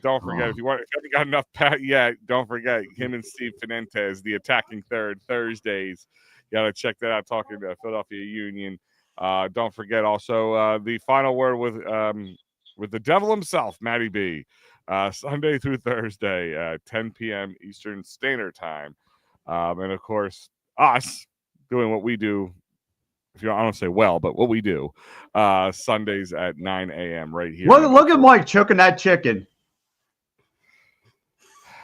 Don't forget, if you haven't got enough Pat yet, don't forget him and Steve Finentes, the Attacking Third, Thursdays. You got to check that out, talking to Philadelphia Union. Don't forget also the final word with the devil himself, Matty B. Sunday through Thursday, 10 p.m. Eastern Standard Time. And of course, us doing what we do. I don't say well, but what we do Sundays at 9 a.m. right here. Look at Mike choking that chicken.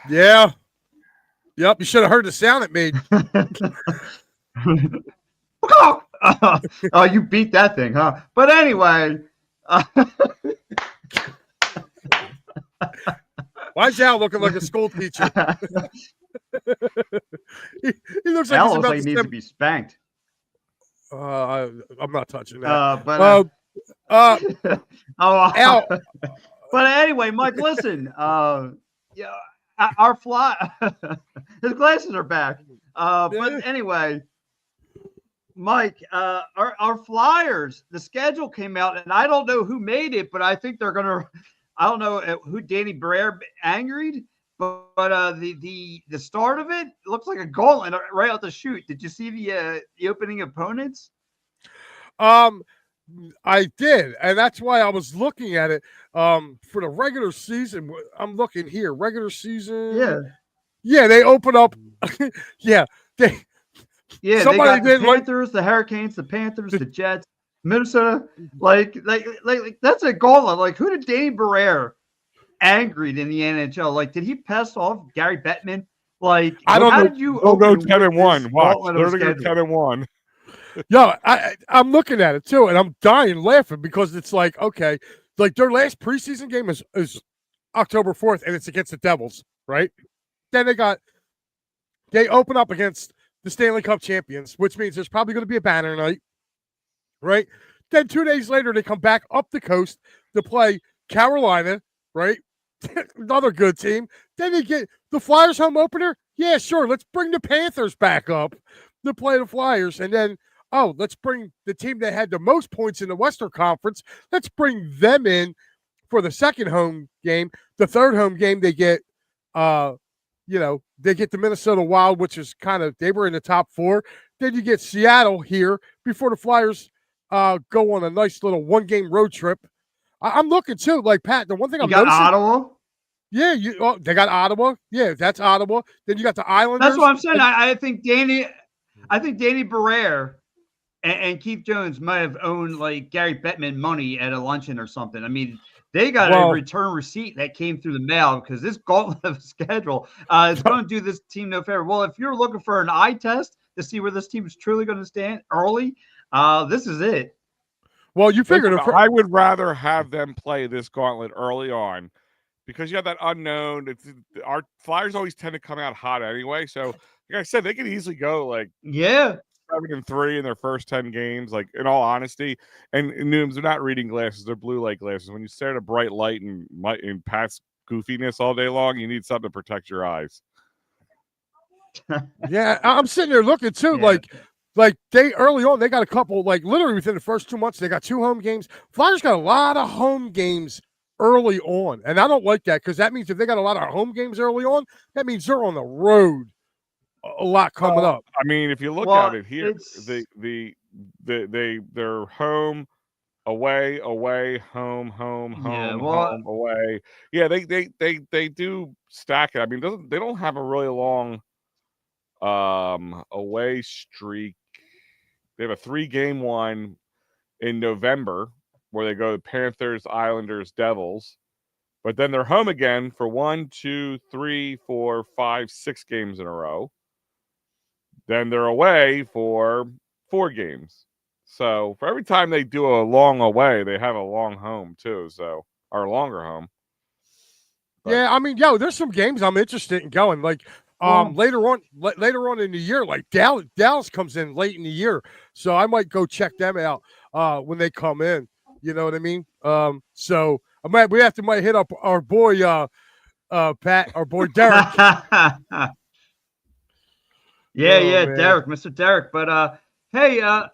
Yeah. Yep. You should have heard the sound it made. Oh, you beat that thing, huh? But anyway. Why is Al looking like a school teacher? he looks like Al he's looks about like he needs to be spanked. I'm not touching that. Al. But anyway, Mike, listen. Yeah, our his glasses are back. But anyway, Mike, our Flyers, the schedule came out, and I don't know who made it, but I think they're gonna. I don't know who Danny Briere angried, but the start of it looks like a gauntlet right out the chute. Did you see the opening opponents? I did, and that's why I was looking at it. For the regular season, I'm looking here. Regular season, yeah, they open up. They got the Panthers, the Hurricanes, the Panthers, the Jets, Minnesota. Like that's a gauntlet. Like, who did Danny Briere angried in the NHL? Like, did he pass off Gary Bettman? Like, I don't know. How did you go 10-1? Watch, they're going to go 10-1. Yo, I'm looking at it too, and I'm dying laughing because it's like, okay, like their last preseason game is October 4th, and it's against the Devils, right? Then they open up against the Stanley Cup champions, which means there's probably going to be a banner night, right? Then 2 days later, they come back up the coast to play Carolina, right? Another good team. Then they get the Flyers home opener. Yeah, sure. Let's bring the Panthers back up to play the Flyers, and then let's bring the team that had the most points in the Western Conference. Let's bring them in for the second home game. The third home game, they get, they get the Minnesota Wild, which is they were in the top 4. Then you get Seattle here before the Flyers go on a nice little one-game road trip. I'm looking too, like Pat. The one thing I'm noticing, Ottawa. Yeah, they got Ottawa. Yeah, that's Ottawa. Then you got the Islanders. That's what I'm saying. I think Danny Briere and Keith Jones might have owned like Gary Bettman money at a luncheon or something. I mean, they got a Well, return receipt that came through the mail because this gauntlet of schedule is going to do this team no favor. Well, if you're looking for an eye test to see where this team is truly going to stand early, this is it. well, you figured Listen, I would rather have them play this gauntlet early on because you have that unknown. Our Flyers always tend to come out hot anyway. So, like I said, they could easily go like Yeah. 7-3 in their first 10 games. Like in all honesty, and Nooms, they're not reading glasses; they're blue light glasses. When you stare at a bright light and Pat's goofiness all day long, you need something to protect your eyes. Yeah, I'm sitting there looking too. Yeah. Like they early on, they got a couple. Like literally within the first 2 months, they got 2 home games. Flyers got a lot of home games early on, and I don't like that because that means if they got a lot of home games early on, that means they're on the road a lot coming up. I mean, if you look Well, at it here, they're home, away, home, Yeah, well- home, away. Yeah, they do stack it. I mean, they don't have a really long away streak. They have a 3-game one in November where they go to Panthers, Islanders, Devils. But then they're home again for 1, 2, 3, 4, 5, 6 games in a row. Then they're away for 4 games. So for every time they do a long away, they have a long home too. So or a longer home. But, Yeah, I mean, there's some games I'm interested in going. Like later on in the year, like Dallas comes in late in the year, so I might go check them out when they come in. You know what I mean? So we might hit up our boy Pat, our boy Derek. Yeah, man. Derek, Mr. Derek. But hey, yeah,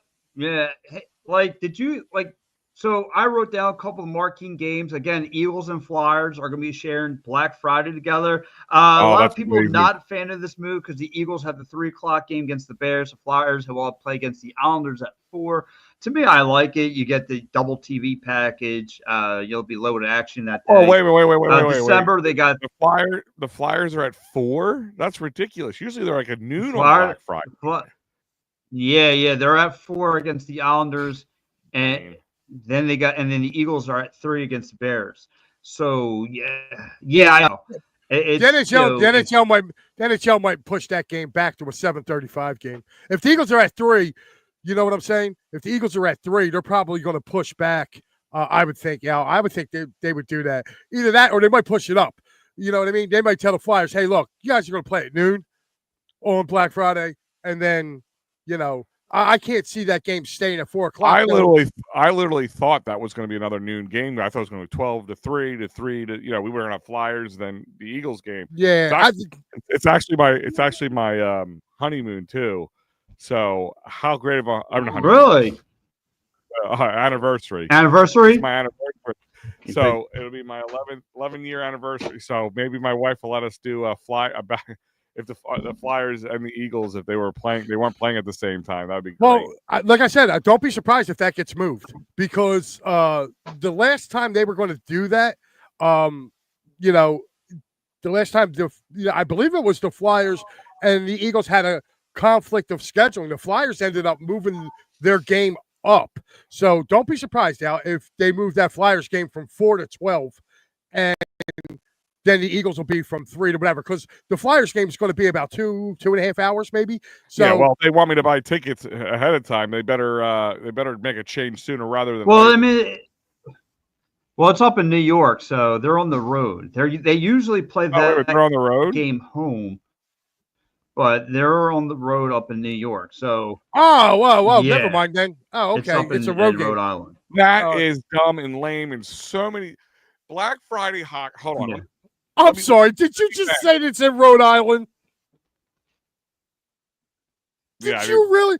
hey, like, did you like? So I wrote down a couple of marquee games. Again, Eagles and Flyers are going to be sharing Black Friday together. A lot of that's people amazing. are not a fan of this move because the Eagles have the 3:00 game against the Bears. The Flyers have all play against the Islanders at 4. To me, I like it. You get the double TV package. You'll be loaded action that day. Oh, wait. December, they got The Flyers are at 4? That's ridiculous. Usually they're like at noon on Black Friday. Yeah, they're at 4 against the Islanders, and then then the Eagles are at 3 against the Bears. So yeah, I know. NHL might push that game back to a 7:35 game. If the Eagles are at 3, you know what I'm saying? If the Eagles are at 3, they're probably going to push back. I would think, I would think they would do that. Either that or they might push it up. You know what I mean? They might tell the Flyers, hey, look, you guys are going to play at noon on Black Friday, and then, I can't see that game staying at 4 o'clock. I literally thought that was going to be another noon game. I thought it was going to be 12 to 3 to 3 to, we were going to have Flyers then the Eagles game. Yeah, it's actually my honeymoon too. So how great of a really anniversary? Anniversary? It's my anniversary. So it'll be my 11-year anniversary. So maybe my wife will let us do a if the Flyers and the Eagles, if they weren't playing at the same time, that would be great. Well, like I said, don't be surprised if that gets moved because the last time they were going to do that, the last time I believe it was the Flyers and the Eagles had a conflict of scheduling. The Flyers ended up moving their game up, so don't be surprised now if they move that Flyers game from 4 to 12, and then the Eagles will be from 3 to whatever, because the Flyers game is going to be about 2.5 hours, maybe. So, yeah, well, if they want me to buy tickets ahead of time, they better make a change sooner rather than. Well, later. I mean, it's up in New York, so they're on the road. They usually play that they're on the road game home, but they're on the road up in New York. So, whoa, yeah. never mind then. Oh, okay, it's a road game. Rhode Island. That is dumb and lame and so many. Black Friday hockey. Hold on. Yeah. I'm sorry. Did you just say it's in Rhode Island? Did you really?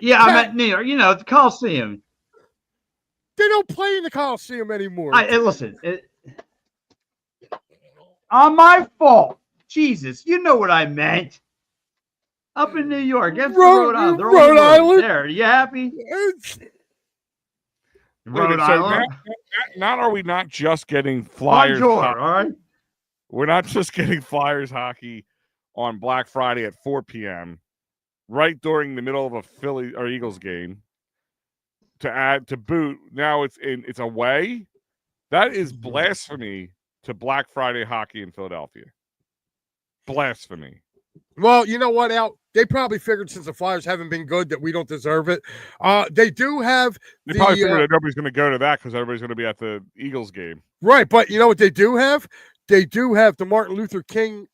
Yeah, I'm at New York. The Coliseum. They don't play in the Coliseum anymore. Listen, on my fault. Jesus, you know what I meant. Up in New York, against Rhode Island. Rhode Island. There, you happy? Rhode Island. Not are we not just getting Flyers? All right. We're not just getting Flyers hockey on Black Friday at 4 p.m. right during the middle of a Philly or Eagles game to boot. Now it's away. That is blasphemy to Black Friday hockey in Philadelphia. Blasphemy. Well, you know what, Al? They probably figured since the Flyers haven't been good that we don't deserve it. They do have They probably figured that nobody's going to go to that because everybody's going to be at the Eagles game. Right, but you know what they do have? They do have the Martin Luther King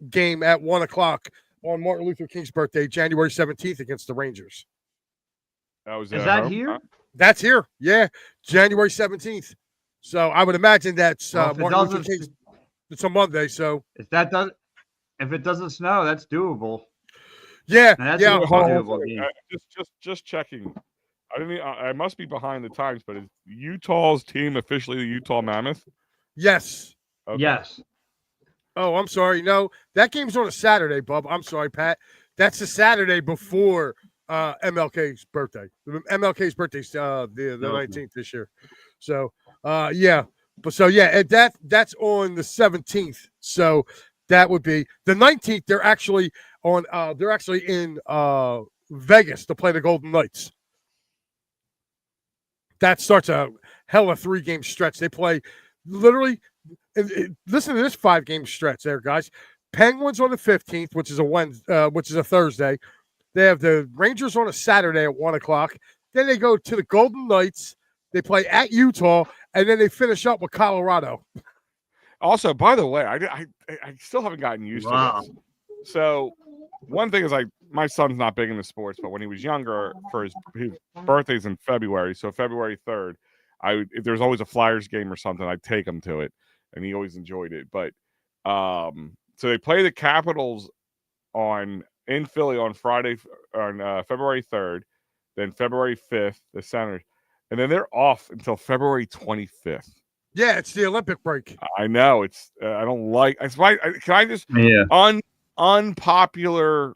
game at 1:00 on Martin Luther King's birthday, January 17th, against the Rangers. Is that home? here? That's here, yeah, January 17th. So I would imagine that's Martin Luther King's. It's a Monday, so if it doesn't snow, that's doable. Yeah, that's yeah. Doable. Just checking. I must be behind the times, but is Utah's team officially the Utah Mammoth? Yes. Okay. Yes. Oh, I'm sorry. No, that game's on a Saturday, Bub. I'm sorry, Pat. That's the Saturday before MLK's birthday. MLK's birthday's the 19th this year. So, yeah. But so yeah, and that's on the 17th. So that would be the 19th. They're actually on. They're actually in Vegas to play the Golden Knights. That starts a hell of a 3-game stretch. They play literally. Listen to this 5-game stretch there, guys. Penguins on the 15th, which is a Thursday. They have the Rangers on a Saturday at 1:00. Then they go to the Golden Knights. They play at Utah, and then they finish up with Colorado. Also, by the way, I still haven't gotten used to this. So one thing is my son's not big into sports, but when he was younger, for his birthday's in February, so February 3rd, if there was always a Flyers game or something, I'd take him to it, and he always enjoyed it. But so they play the Capitals in Philly on February 3rd, then February 5th, the Senators, and then they're off until February 25th. Yeah, it's the Olympic break. I know it's. I don't like. Can I just unpopular?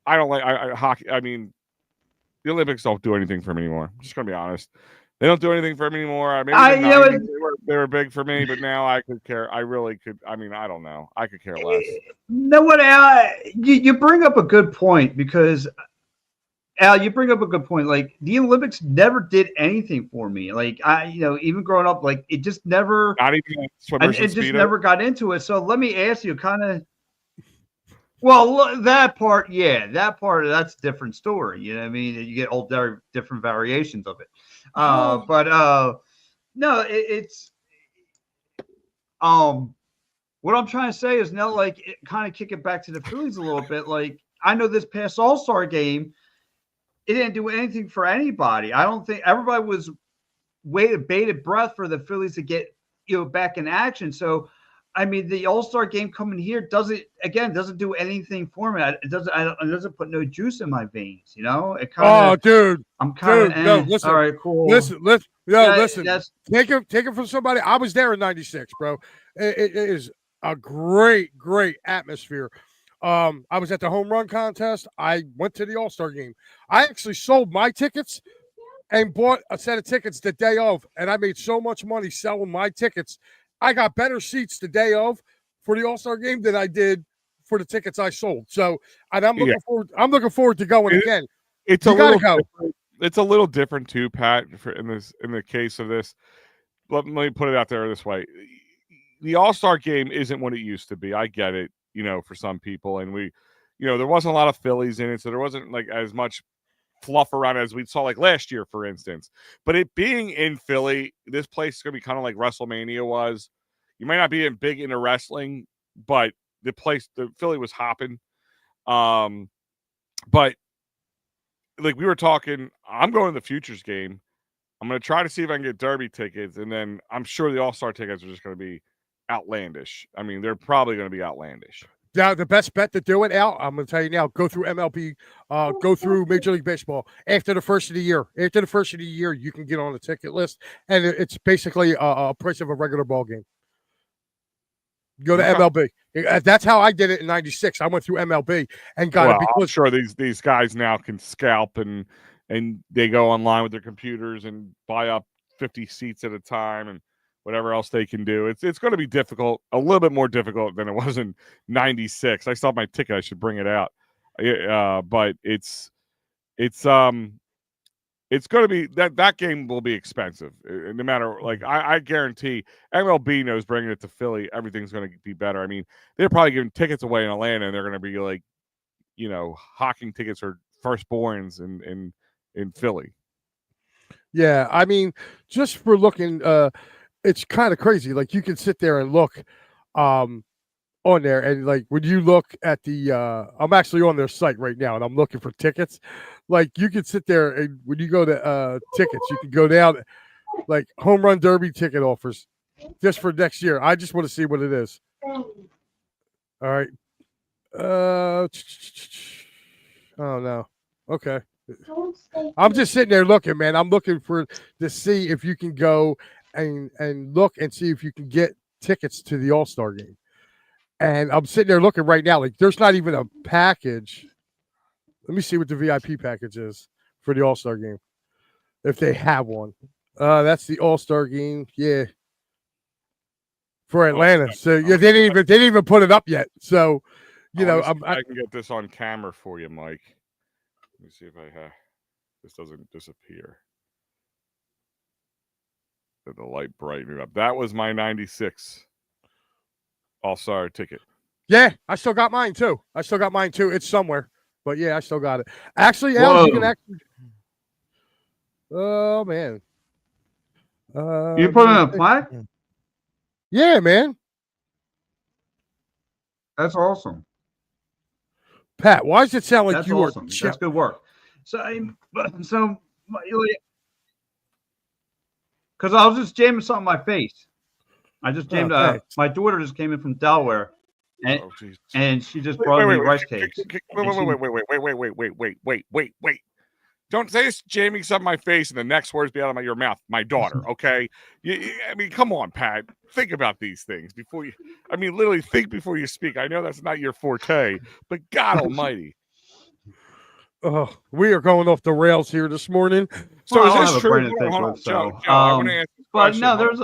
I don't like hockey. I mean, the Olympics don't do anything for me anymore. I'm just gonna be honest. They don't do anything for me anymore. Maybe they were big for me, but now I could care. I really could. I mean, I don't know. I could care less. No, what Al? You bring up a good point because. Al, you bring up a good point. Like the Olympics never did anything for me. Like even growing up, like it just never. Not even swimmers and just never got into it. So let me ask you, kind of. Well, that part, that's a different story. You know what I mean? You get all different variations of it. But no, it's. What I'm trying to say is now, like, kind of kick it back to the Phillies a little bit. Like I know this past All-Star game. It didn't do anything for anybody. I don't think everybody was bated breath for the Phillies to get back in action. So, I mean, the All-Star game coming here doesn't do anything for me. It doesn't put no juice in my veins. It kind of. Dude, I'm kind of. No, listen. All right, cool. Listen. Take it from somebody. I was there in '96, bro. It is a great atmosphere. I was at the home run contest. I went to the All-Star game. I actually sold my tickets and bought a set of tickets the day of, and I made so much money selling my tickets. I got better seats the day of for the All-Star game than I did for the tickets I sold. So, and I'm looking forward to going again. It's a little different too, Pat. In the case of this, let me put it out there this way: the All-Star game isn't what it used to be. I get it. For some people, and there wasn't a lot of Phillies in it, so there wasn't like as much fluff around as we saw like last year, for instance. But it being in Philly, this place is gonna be kind of like WrestleMania was. You might not be big into wrestling, but the Philly was hopping. But like we were talking, I'm going to the Futures game. I'm gonna try to see if I can get Derby tickets, and then I'm sure the All-Star tickets are just gonna be outlandish. I mean, they're probably going to be outlandish. Yeah, the best bet to do it, Al, I'm going to tell you now, go through MLB, go through Major League Baseball. After the first of the year, you can get on the ticket list, and it's basically a price of a regular ball game. Go to MLB. That's how I did it in '96. I went through MLB and got it because I'm sure these guys now can scalp and they go online with their computers and buy up 50 seats at a time and whatever else they can do. It's going to be difficult, a little bit more difficult than it was in '96. I still have my ticket. I should bring it out. But it's going to be that game will be expensive, no matter. Like I guarantee MLB knows bringing it to Philly, everything's going to be better. I mean, they're probably giving tickets away in Atlanta, and they're going to be like, hawking tickets for firstborns in Philly. Yeah, I mean, just for looking, it's kind of crazy. Like you can sit there and look on there, and like when you look at the, I'm actually on their site right now, and I'm looking for tickets. Like you can sit there, and when you go to tickets, you can go down like home run derby ticket offers just for next year. I just want to see what it is. All right. Oh no. Okay. I'm just sitting there looking, man. I'm looking to see if you can go and look and see if you can get tickets to the All-Star game. And I'm sitting there looking right now. Like there's not even a package. Let me see what the VIP package is for the All-Star game. If they have one. That's the All-Star game. Yeah. For Atlanta. So yeah, they didn't even put it up yet. So, I can get this on camera for you, Mike. Let me see if I have. This doesn't disappear. Let the light brighten up. That was my 96 All-Star ticket. Yeah, I still got mine too. It's somewhere. But yeah, I still got it. Actually, Al, you can actually. Oh man. You put in a plaque? Yeah, man. That's awesome. Pat, why does it sound like That's you awesome. That's good work. Because I was just jamming something in my face. I just jammed. My daughter just came in from Delaware, and she just brought me rice cakes. Wait. Don't say it's jamming something in my face and the next words be out of your mouth. My daughter, okay? I mean, come on, Pat. Think about these things before you. I mean, literally think before you speak. I know that's not your forte, but God Almighty. Oh, we are going off the rails here this morning. So is this true? Joe, I want to ask this question. But no, there's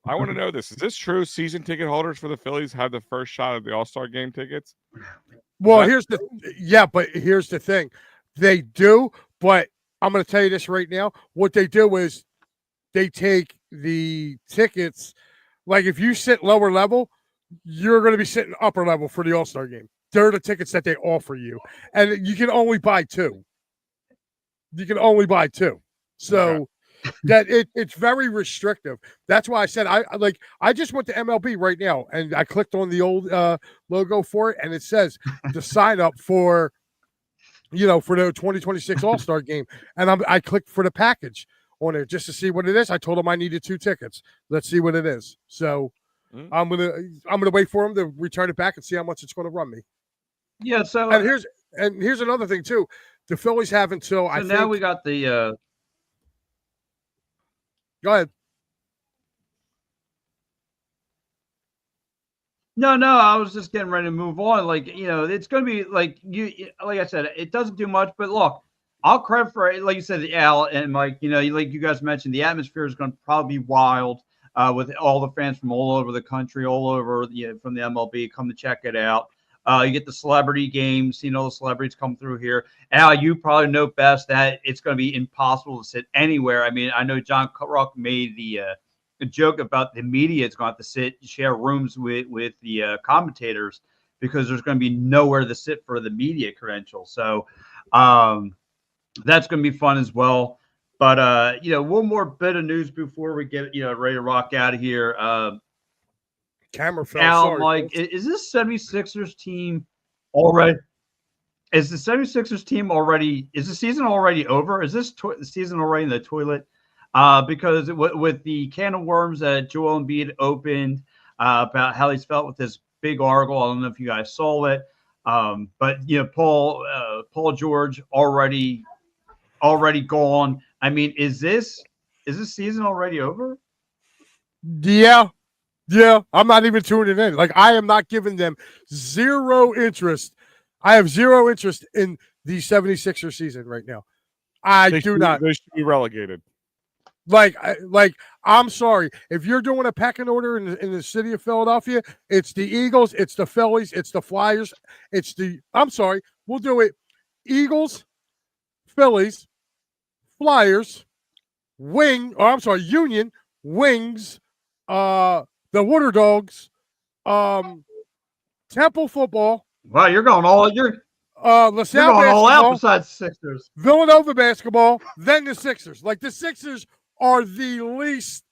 I want to know this. Is this true? Season ticket holders for the Phillies have the first shot at the All-Star game tickets? Well, here's the thing. They do, but I'm going to tell you this right now. What they do is they take the tickets. Like if you sit lower level, you're going to be sitting upper level for the All-Star game. They're the tickets that they offer you. And you can only buy two. So that it's very restrictive. That's why I said I just went to MLB right now and I clicked on the old logo for it and it says to sign up for for the 2026 All-Star game. And I clicked for the package on it just to see what it is. I told them I needed 2 tickets. Let's see what it is. So I'm gonna wait for them to return it back and see how much it's going to run me. Yeah. So and here's another thing too. The Phillies have until I think now we got the. Go ahead. No, I was just getting ready to move on. Like, it's going to be like like I said, it doesn't do much, but look, I'll credit for it. Like you said, Al and Mike, like you guys mentioned, the atmosphere is going to probably be wild with all the fans from all over the country, all over from the MLB come to check it out. You get the celebrity games, the celebrities come through here. Al, you probably know best that it's going to be impossible to sit anywhere. I mean, I know John Ruck made a joke about the media is going to have to share rooms with the commentators because there's going to be nowhere to sit for the media credentials. So that's going to be fun as well. But, one more bit of news before we get, ready to rock out of here. Camera fell. Al, Sorry, Mike, is this 76ers team already? Is the 76ers team already? Is the season already over? Is this the season already in the toilet? Because with the can of worms that Joel Embiid opened about how he's felt with this big article, I don't know if you guys saw it, but Paul George already gone. I mean, is this season already over? Yeah, I'm not even tuning in. Like I am not giving them zero interest. I have zero interest in the 76er season right now. They should be relegated. Like, I'm sorry. If you're doing a pecking order in the city of Philadelphia, it's the Eagles, it's the Phillies, it's the Flyers, I'm sorry, we'll do it. Eagles, Phillies, Flyers, Union, Wings, the Water Dogs, Temple football. Wow, you're going all LaSalle going all out basketball, besides Sixers. Villanova basketball, then the Sixers. Like, the Sixers are the least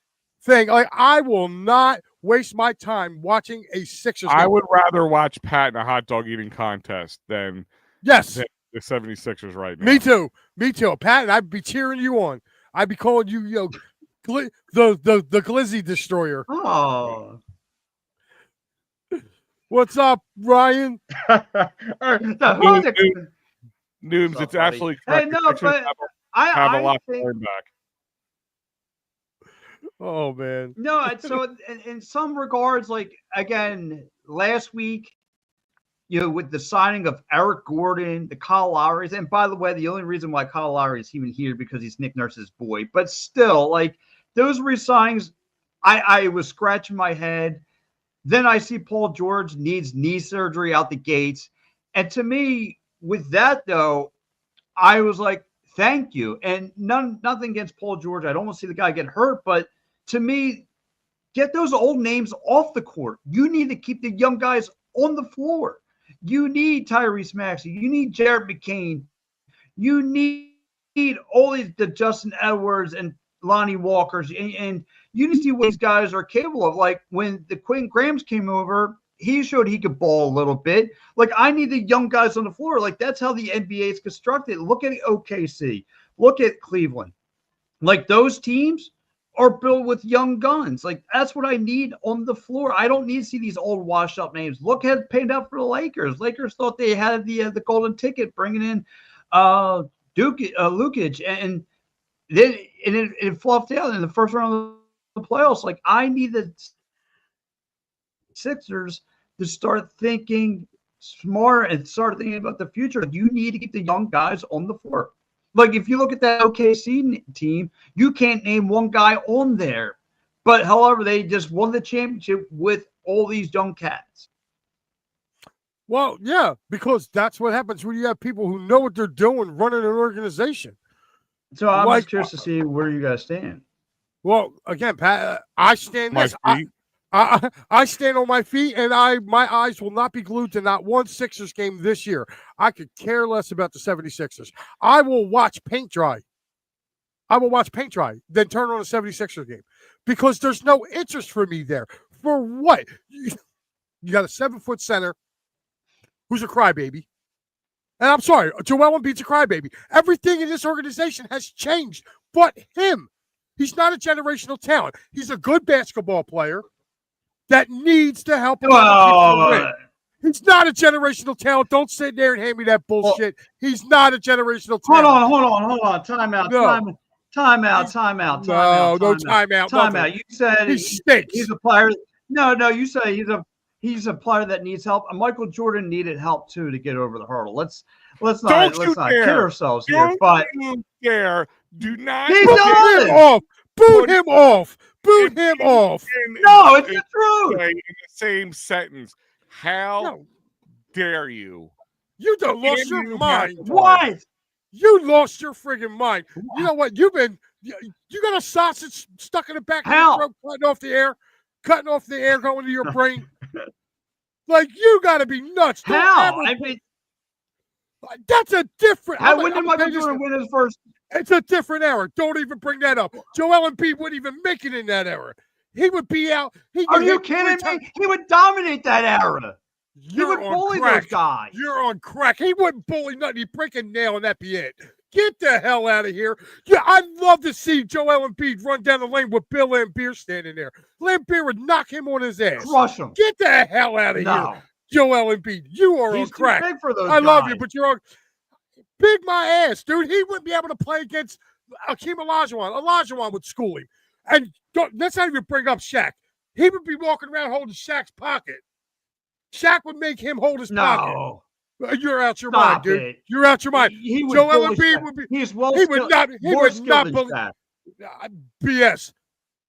thing. Like, I will not waste my time watching a Sixers game. I would rather watch Pat in a hot dog eating contest than the 76ers right now. Me too. Pat, and I'd be cheering you on. I'd be calling you, the Glizzy Destroyer. Oh. What's up, Ryan? Nooms, it's absolutely correct. Hey, no, but I have a lot think, to learn back. Oh, man. No, so in some regards, like, again, last week, with the signing of Eric Gordon, the Kyle Lowry's, and by the way, the only reason why Kyle Lowry is even here because he's Nick Nurse's boy, but still, like, those re-signings, I was scratching my head. Then I see Paul George needs knee surgery out the gates. And to me, with that, though, I was like, thank you. And nothing against Paul George. I don't want to see the guy get hurt. But to me, get those old names off the court. You need to keep the young guys on the floor. You need Tyrese Maxey. You need Jared McCain. You need all the Justin Edwards and Lonnie Walkers. And you need to see what these guys are capable of. Like, when the Quentin Grahams came over, he showed he could ball a little bit. Like, I need the young guys on the floor. Like, that's how the NBA is constructed. Look at OKC. Look at Cleveland. Like, those teams are built with young guns. Like, that's what I need on the floor. I don't need to see these old washed-up names. Look at it paid out for the Lakers. Lakers thought they had the golden ticket, bringing in Lukic, and then it fluffed out in the first round of the playoffs. Like, I need the Sixers to start thinking smart and start thinking about the future. You need to keep the young guys on the floor. Like, if you look at that OKC team, you can't name one guy on there. But, however, they just won the championship with all these young cats. Well, yeah, because that's what happens when you have people who know what they're doing running an organization. So I'm just curious to see where you guys stand. Well, again, Pat, I stand this. I stand on my feet, and my eyes will not be glued to not one Sixers game this year. I could care less about the 76ers. I will watch paint dry. Then turn on a 76ers game because there's no interest for me there. For what? You got a 7-foot center who's a crybaby. And I'm sorry, Joel Embiid's a crybaby. Everything in this organization has changed but him. He's not a generational talent. He's a good basketball player that needs to help him win. He's not a generational talent. Don't sit there and hand me that bullshit. He's not a generational talent. Hold on. Time out. No. Time out. No time out. You said he stinks. He's a player. No, you say he's a player that needs help. Michael Jordan needed help too to get over the hurdle. Let's not kid ourselves here. But do not. He does. Boot him off. No, it's the truth. In the same sentence. How dare you? You done lost your mind. What? You lost your friggin' mind. You know what? You got a sausage stuck in the back of your throat, cutting off the air going to your brain. Like, you got to be nuts. How? That's a different. When did Michael Jordan win his first? It's a different era. Don't even bring that up. Joel Embiid wouldn't even make it in that era. He would be out. Are you kidding me? He would dominate that era. He would bully those guys. You're on crack. He wouldn't bully nothing. He'd break a nail and that'd be it. Get the hell out of here. Yeah, I'd love to see Joel Embiid run down the lane with Bill Laimbeer standing there. Laimbeer would knock him on his ass. Crush him. Get the hell out of here. Joel Embiid, you are on crack. Too big for those I love guys. you, but you're on big my ass, dude. He wouldn't be able to play against Akeem Olajuwon. Olajuwon would school him. And let's not even bring up Shaq. He would be walking around holding Shaq's pocket. Shaq would make him hold his pocket. You're out your mind, dude. You're out your mind. Joel Embiid would be. He's well. He would not. He would not bully. BS.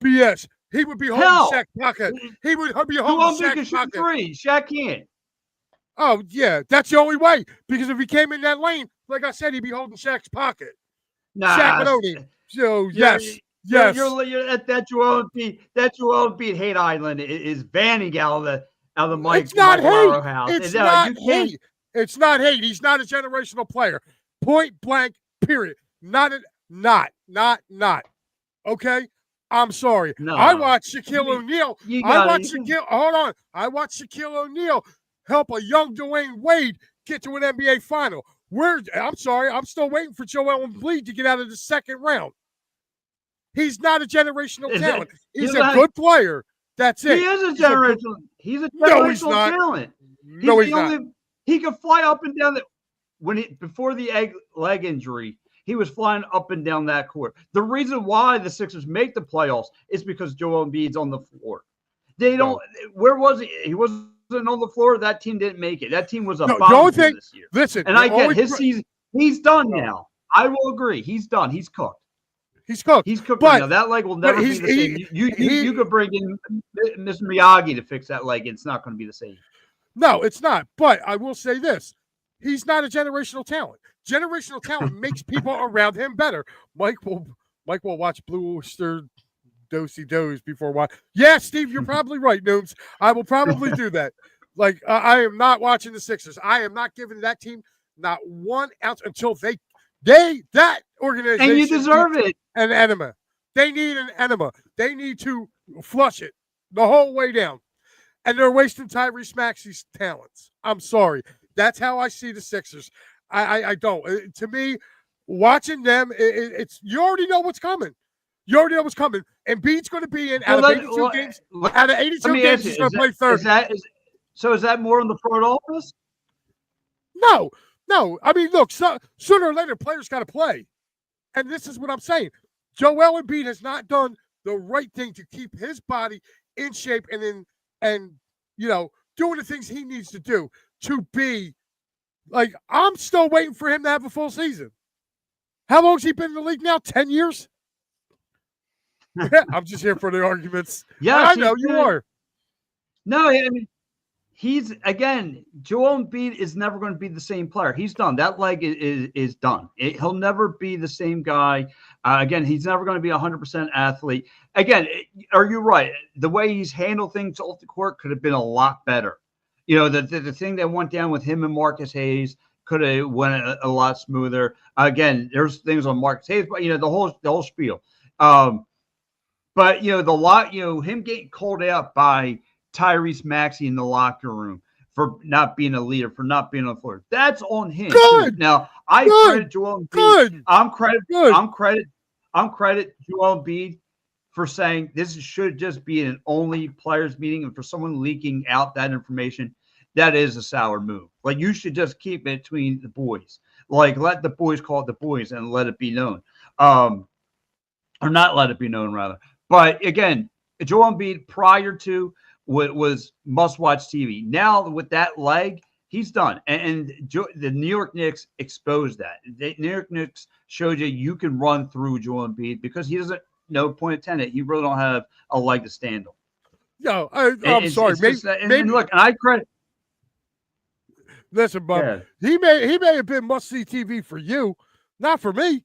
BS. He would be holding Hell, Shaq's pocket. He would be holding Joel Embiid can Shaq's shoot pocket. three. Shaq can't. Oh, yeah. That's the only way. Because if he came in that lane, like I said, he'd be holding Shaq's pocket. Nah, Shaq would own him. So, yes. Yes. That Joel Embiid hate island is vanning out of the Mike. It's not Mike hate. house. It's No, not hate. It's not hate. He's not a generational player. Point blank. Period. Not. Okay. I'm sorry. No. I watched Shaquille O'Neal. Hold on. I watched Shaquille O'Neal help a young Dwayne Wade get to an NBA final. I'm sorry. I'm still waiting for Joel Embiid to get out of the second round. He's not a generational talent. He's a good player. That's it. He is a generational. He's a generational talent. No, he's not. He can fly up and down before the leg injury. He was flying up and down that court. The reason why the Sixers make the playoffs is because Joel Embiid's on the floor. They don't. Where was he? He wasn't on the floor. That team didn't make it. That team was a bomb this year. Listen, and I get his season. He's done now. I will agree. He's done. He's cooked. He's cooked. He's cooked right now. That leg will never be the same. You could bring in Mr. Miyagi to fix that leg. It's not going to be the same. No, it's not. But I will say this. He's not a generational talent. Generational talent makes people around him better. Mike will watch Blue Oyster Dosey-Does before watch. Yeah, Steve, you're probably right, Nooms. I will probably do that. Like, I am not watching the Sixers. I am not giving that team not 1 ounce until that organization. And you deserve it. An enema. They need an enema. They need to flush it the whole way down. And they're wasting Tyrese Maxey's talents. I'm sorry. That's how I see the Sixers. I don't. To me, watching them, it's you already know what's coming. You already know what's coming. And Embiid's going to be in out of 82 games. Out of 82 games, he's going to play 30. So is that more in the front office? No. I mean, look, sooner or later, players got to play. And this is what I'm saying. Joel Embiid has not done the right thing to keep his body in shape and doing the things he needs to do to be like, I'm still waiting for him to have a full season. How long has he been in the league now? 10 years? I'm just here for the arguments. Yeah, I know you are. No, I mean, Joel Embiid is never going to be the same player. He's done. That leg is done. He'll never be the same guy. Again, he's never going to be a 100% athlete. Again, are you right? The way he's handled things off the court could have been a lot better. The thing that went down with him and Marcus Hayes could have went a lot smoother. Again, there's things on Marcus Hayes, but the whole spiel. But him getting called out by Tyrese Maxey in the locker room for not being a leader, for not being on the floor. That's on him. Good. Now, credit Joel Embiid. Good. I'm credit Joel Embiid for saying this should just be an only players meeting, and for someone leaking out that information, that is a sour move. Like, you should just keep it between the boys. Like, let the boys call it the boys and let it be known. Or not let it be known, rather. But again, Joel Embiid prior to was must-watch TV. Now with that leg, he's done. And the New York Knicks exposed that. The New York Knicks showed you can run through Joel Embiid because he doesn't. No point intended. He really don't have a leg to stand on. No, I'm sorry. Maybe look, and I credit. Listen, Bob. Yeah. He may have been must-see TV for you, not for me.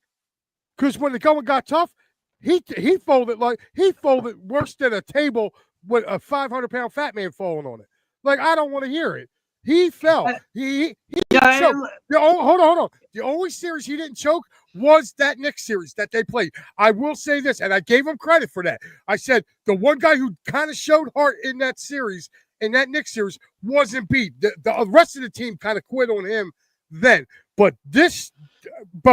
Because when the going got tough, he folded worse than a table with a 500-pound fat man falling on it. Like, I don't want to hear it. He fell. He choked. Hold on. The only series he didn't choke was that Knicks series that they played. I will say this, and I gave him credit for that. I said the one guy who kind of showed heart in that series, in that Knicks series, was Embiid. The rest of the team kind of quit on him then. But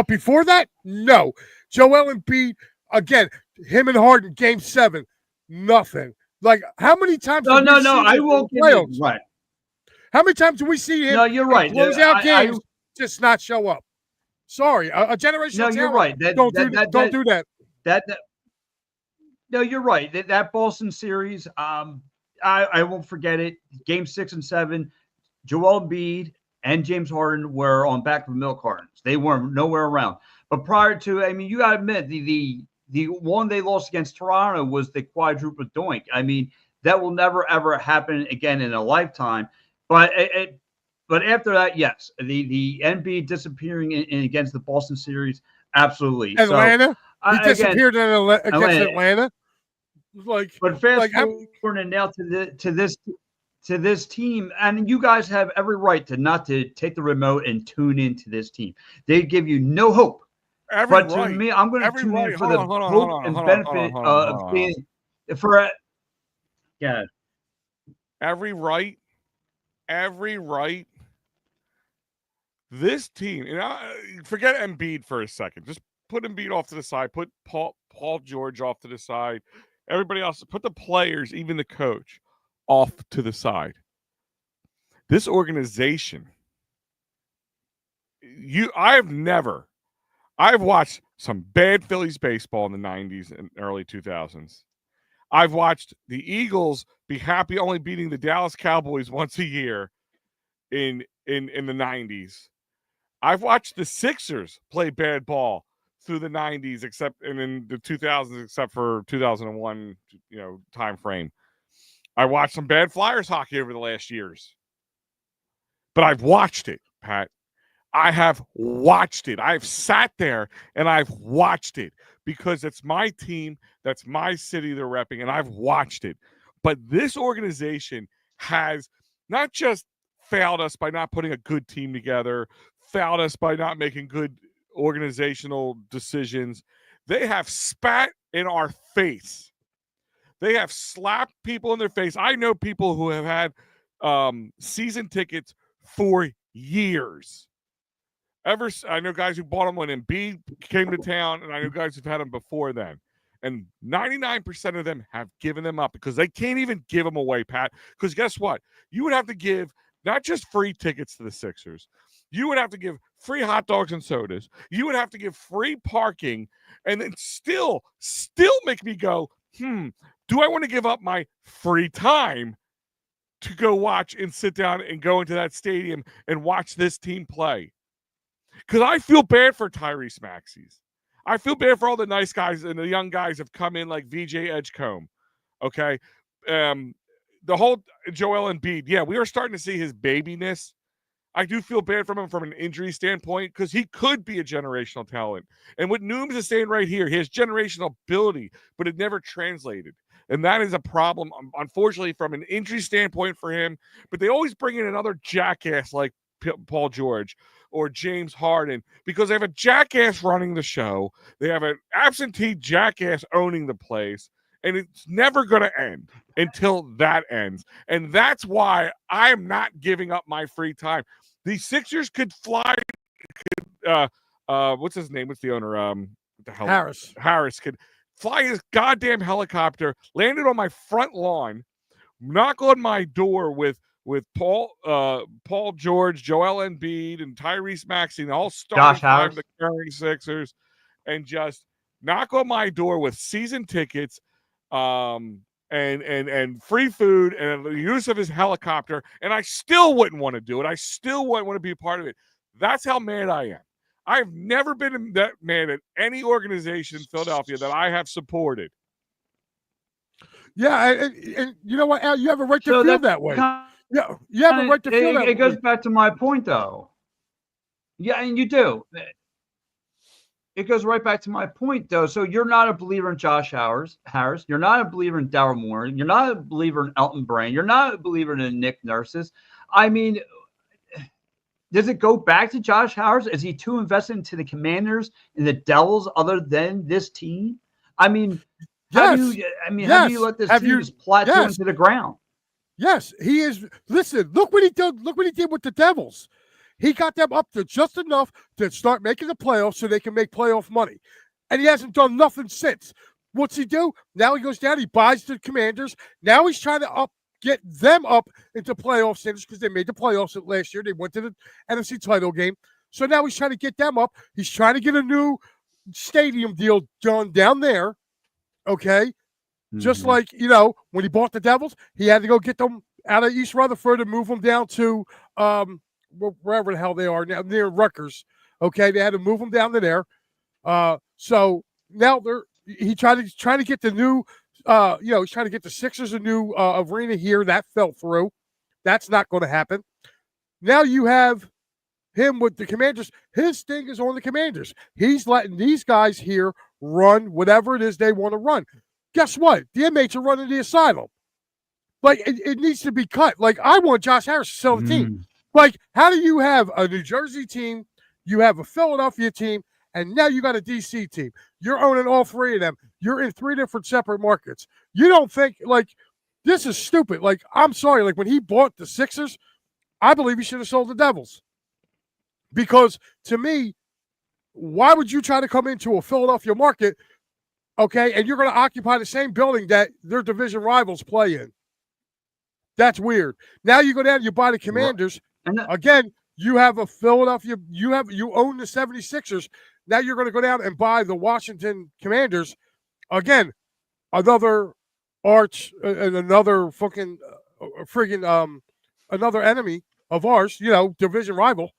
before that, no. Joel Embiid, again, him and Harden, Game 7, nothing. Like, how many times? No. I will give you right. How many times do we see him? No, you're right. Close out games, just not show up. Sorry, a generational. No, you're right. Don't do that. No, you're right. That Boston series, I won't forget it. Game 6 and 7, Joel Embiid and James Harden were on back of milk cartons. They were nowhere around. But prior to, I mean, you got to admit The one they lost against Toronto was the quadruple doink. I mean, that will never ever happen again in a lifetime. But but after that, yes, the NB disappearing in against the Boston series, absolutely. Atlanta, So, he disappeared against Atlanta. Like, but fast forward now to this team, and you guys have every right to not to take the remote and tune into this team. They give you no hope. To me, I'm going to tune in for the hope and benefit of being for a, yeah. Every right. This team, forget Embiid for a second. Just put Embiid off to the side. Put Paul George off to the side. Everybody else, put the players, even the coach, off to the side. This organization, I've watched some bad Phillies baseball in the 90s and early 2000s. I've watched the Eagles be happy only beating the Dallas Cowboys once a year in the 90s. I've watched the Sixers play bad ball through the 90s, and in the 2000s, except for 2001, time frame. I watched some bad Flyers hockey over the last years. But I've watched it, Pat. I have watched it. I've sat there and I've watched it because it's my team. That's my city they're repping, and I've watched it. But this organization has not just failed us by not putting a good team together, failed us by not making good organizational decisions. They have spat in our face. They have slapped people in their face. I know people who have had season tickets for years. I know guys who bought them when Embiid came to town, and I know guys who've had them before then. And 99% of them have given them up because they can't even give them away, Pat. Because guess what? You would have to give not just free tickets to the Sixers. You would have to give free hot dogs and sodas. You would have to give free parking, and then still make me go, do I want to give up my free time to go watch and sit down and go into that stadium and watch this team play? Because I feel bad for Tyrese Maxey's. I feel bad for all the nice guys and the young guys have come in like VJ Edgecombe. Okay. The whole Joel Embiid. Yeah, we are starting to see his babiness. I do feel bad for him from an injury standpoint because he could be a generational talent. And what Nooms is saying right here, he has generational ability, but it never translated. And that is a problem, unfortunately, from an injury standpoint for him. But they always bring in another jackass like Paul George or James Harden because they have a jackass running the show. They have an absentee jackass owning the place. And it's never going to end until that ends. And that's why I'm not giving up my free time. The Sixers could fly. What's his name? What's the owner? What the hell? Harris. Harris could fly his goddamn helicopter, land it on my front lawn, knock on my door with Paul George, Joel Embiid, and Tyrese Maxey, and all starting time the current Sixers, and just knock on my door with season tickets, and free food and the use of his helicopter, and I still wouldn't want to do it. I still wouldn't want to be a part of it. That's how mad I am. I've never been that mad at any organization in Philadelphia that I have supported. Yeah, and you know what, Al, you have a right to feel that way. Yeah, you have a right to feel that way. It goes back to my point, though. Yeah, and you do. It goes right back to my point, though. So you're not a believer in Josh Harris. You're not a believer in Daryl Morey. You're not a believer in Elton Brand. You're not a believer in Nick Nurse's. I mean, does it go back to Josh Harris? Is he too invested into the Commanders and the Devils other than this team? I mean, how do you let this team just plateau into the ground? Yes, he is. Listen, look what he did. Look what he did with the Devils. He got them up to just enough to start making the playoffs so they can make playoff money. And he hasn't done nothing since. What's he do? Now he goes down, he buys the Commanders. Now he's trying to get them up into playoff standards because they made the playoffs last year. They went to the NFC title game. So now he's trying to get them up. He's trying to get a new stadium deal done down there. Okay? Mm-hmm. Just like, when he bought the Devils, he had to go get them out of East Rutherford and move them down to wherever the hell they are now, near Rutgers. Okay, they had to move them down to there. So now He trying to get the new, he's trying to get the Sixers a new arena here. That fell through. That's not going to happen. Now you have him with the Commanders. His thing is on the Commanders. He's letting these guys here run whatever it is they want to run. Guess what? The inmates are running the asylum. Like, it needs to be cut. Like, I want Josh Harris to sell the team. Like, how do you have a New Jersey team, you have a Philadelphia team, and now you got a DC team? You're owning all three of them. You're in three different separate markets. You don't think, like, this is stupid. Like, I'm sorry. Like, when he bought the Sixers, I believe he should have sold the Devils. Because, to me, why would you try to come into a Philadelphia market, okay, and you're going to occupy the same building that their division rivals play in? That's weird. Now you go down, you buy the Commanders. Again, you have a Philadelphia, you own the 76ers. Now you're going to go down and buy the Washington Commanders. Again, another arch and another fucking another enemy of ours, division rival.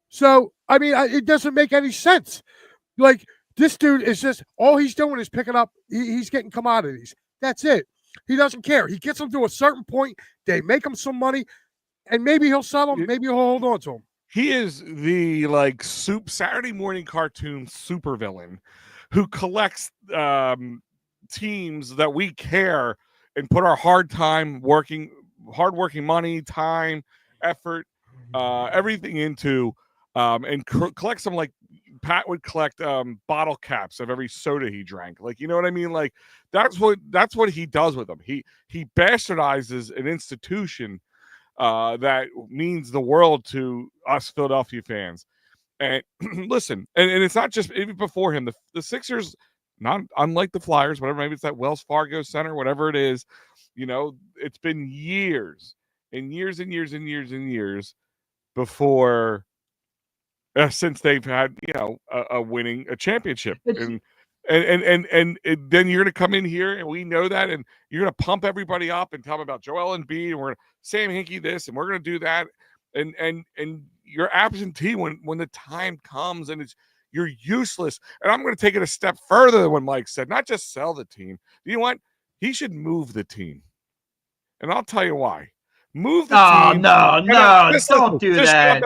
So, I mean, it doesn't make any sense. Like, this dude is just, all he's doing is picking up, he's getting commodities. That's it. He doesn't care. He gets them to a certain point. They make him some money, and maybe he'll sell them. Maybe he'll hold on to them. He is the Saturday morning cartoon supervillain who collects teams that we care and put our hardworking money, time, effort, everything into, and collects them like Pat would collect bottle caps of every soda he drank. Like, you know what I mean? Like, that's what he does with them. He bastardizes an institution that means the world to us Philadelphia fans. And listen, and it's not just even before him. The Sixers, not unlike the Flyers, whatever, maybe it's that Wells Fargo Center, whatever it is, it's been years and years and years and years and years before since they've had a championship. And then you're going to come in here, and we know that, and you're going to pump everybody up and tell them about Joel Embiid, and we're going to Sam Hinkie this, and we're going to do that, and you're absentee when the time comes, and you're useless. And I'm going to take it a step further than what Mike said. Not just sell the team. You know what? He should move the team, and I'll tell you why. Move the team. No, don't do that.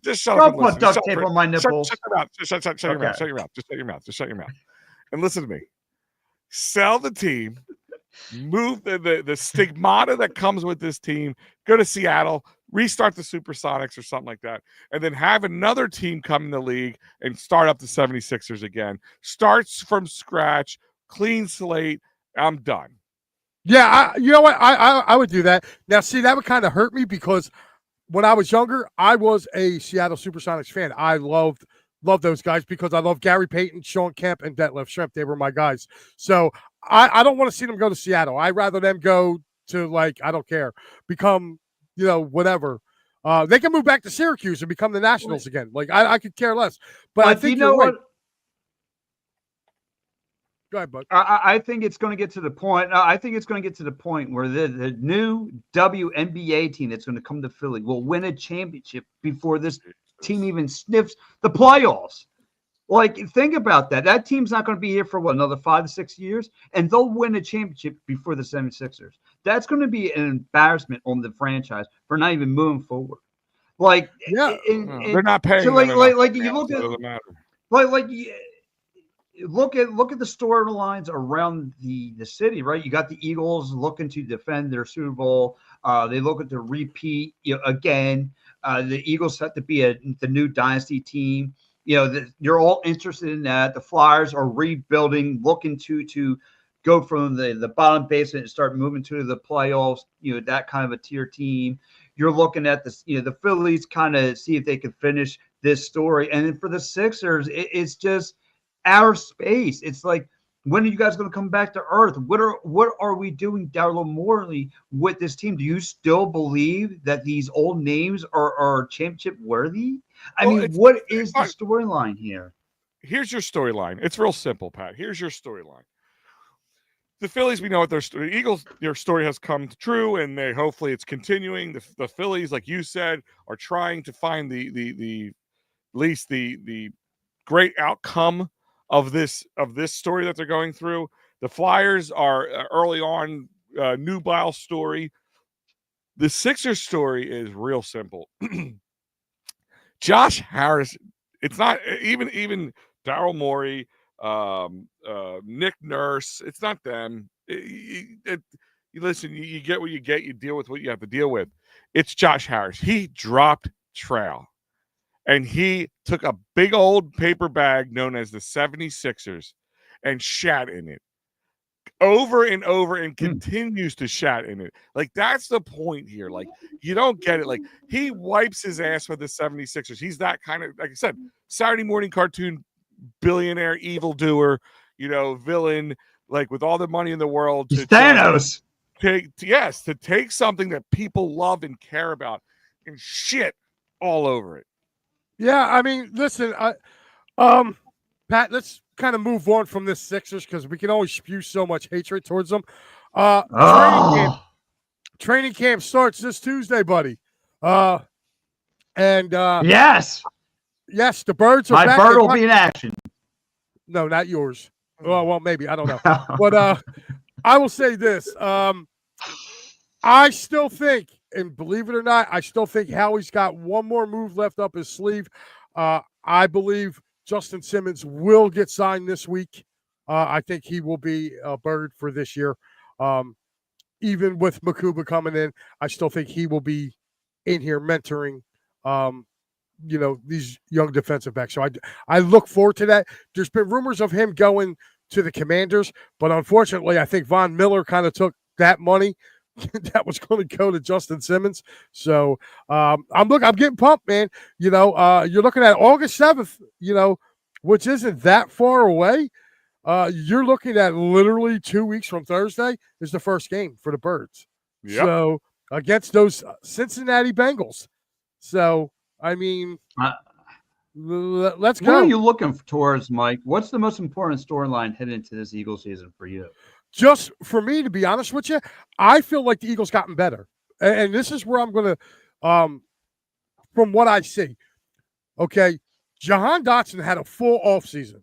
Just shut up. Don't put duct tape on my nipple. Shut your mouth. Shut your mouth. Shut your mouth. Just shut your mouth. Just shut your mouth. And listen to me. Sell the team. Move the stigmata that comes with this team. Go to Seattle. Restart the Supersonics or something like that. And then have another team come in the league and start up the 76ers again. Starts from scratch. Clean slate. I'm done. Yeah, you know what? I would do that. Now, see, that would kind of hurt me because when I was younger, I was a Seattle Supersonics fan. I loved those guys because I love Gary Payton, Sean Kemp, and Detlef Schrempf. They were my guys. So I don't want to see them go to Seattle. I'd rather them go to, I don't care, become, whatever. They can move back to Syracuse and become the Nationals again. I could care less. But I think you're right. Go ahead, bud. I think it's going to get to the point. I think it's going to get to the point where the new WNBA team that's going to come to Philly will win a championship before this team even sniffs the playoffs. Think about that. That team's not going to be here for another 5 to 6 years, and they'll win a championship before the 76ers. That's going to be an embarrassment on the franchise for not even moving forward. They're not paying. So you look at look at the storylines around the city, right? You got the Eagles looking to defend their Super Bowl. They look at the repeat again. The Eagles have to be the new dynasty team. You're all interested in that. The Flyers are rebuilding, looking to go from the bottom basement and start moving to the playoffs. That kind of a tier team. You're looking at the Phillies kind of see if they can finish this story. And then for the Sixers, it's just outer space. It's like, when are you guys going to come back to earth? What are we doing down low morally with this team? Do you still believe that these old names are championship worthy? I mean, what is the storyline here? Here's your storyline. It's real simple, Pat. Here's your storyline. The Phillies, we know what their story. Eagles, their story has come true, and hopefully it's continuing. The Phillies, like you said, are trying to find the at least the great outcome of this story that they're going through. The Flyers are early on nubile story. The Sixers story is real simple. Josh Harris. It's not even Daryl Morey, Nick Nurse. It's not them. You listen. You get what you get. You deal with what you have to deal with. It's Josh Harris. He dropped trail. And he took a big old paper bag known as the 76ers and shat in it over and over and continues to shat in it. Like, that's the point here. Like, you don't get it. Like, he wipes his ass with the 76ers. He's that kind of, like I said, Saturday morning cartoon billionaire, evildoer, villain, like with all the money in the world. To Thanos. To take something that people love and care about and shit all over it. Yeah, I mean, listen, Pat, let's kind of move on from this Sixers because we can always spew so much hatred towards them. Training camp starts this Tuesday, buddy. Yes, the Birds are back. My bird will be in action. No, not yours. Well, maybe, I don't know. But I will say this: I still think. And believe it or not, I still think Howie's got one more move left up his sleeve. I believe Justin Simmons will get signed this week. I think he will be a Bird for this year. Even with Makuba coming in, I still think he will be in here mentoring, these young defensive backs. So I look forward to that. There's been rumors of him going to the Commanders, but unfortunately, I think Von Miller kind of took that money that was going to go to Justin Simmons. So I'm getting pumped, man. You're looking at August 7th, which isn't that far away. You're looking at literally 2 weeks from Thursday is the first game for the Birds. Yep. So against those Cincinnati Bengals. So, I mean, let's go. What are you looking towards, Mike? What's the most important storyline heading into this Eagles season for you? Just for me, to be honest with you, I feel like the Eagles gotten better. And this is where I'm going to, from what I see, okay, Jahan Dotson had a full offseason.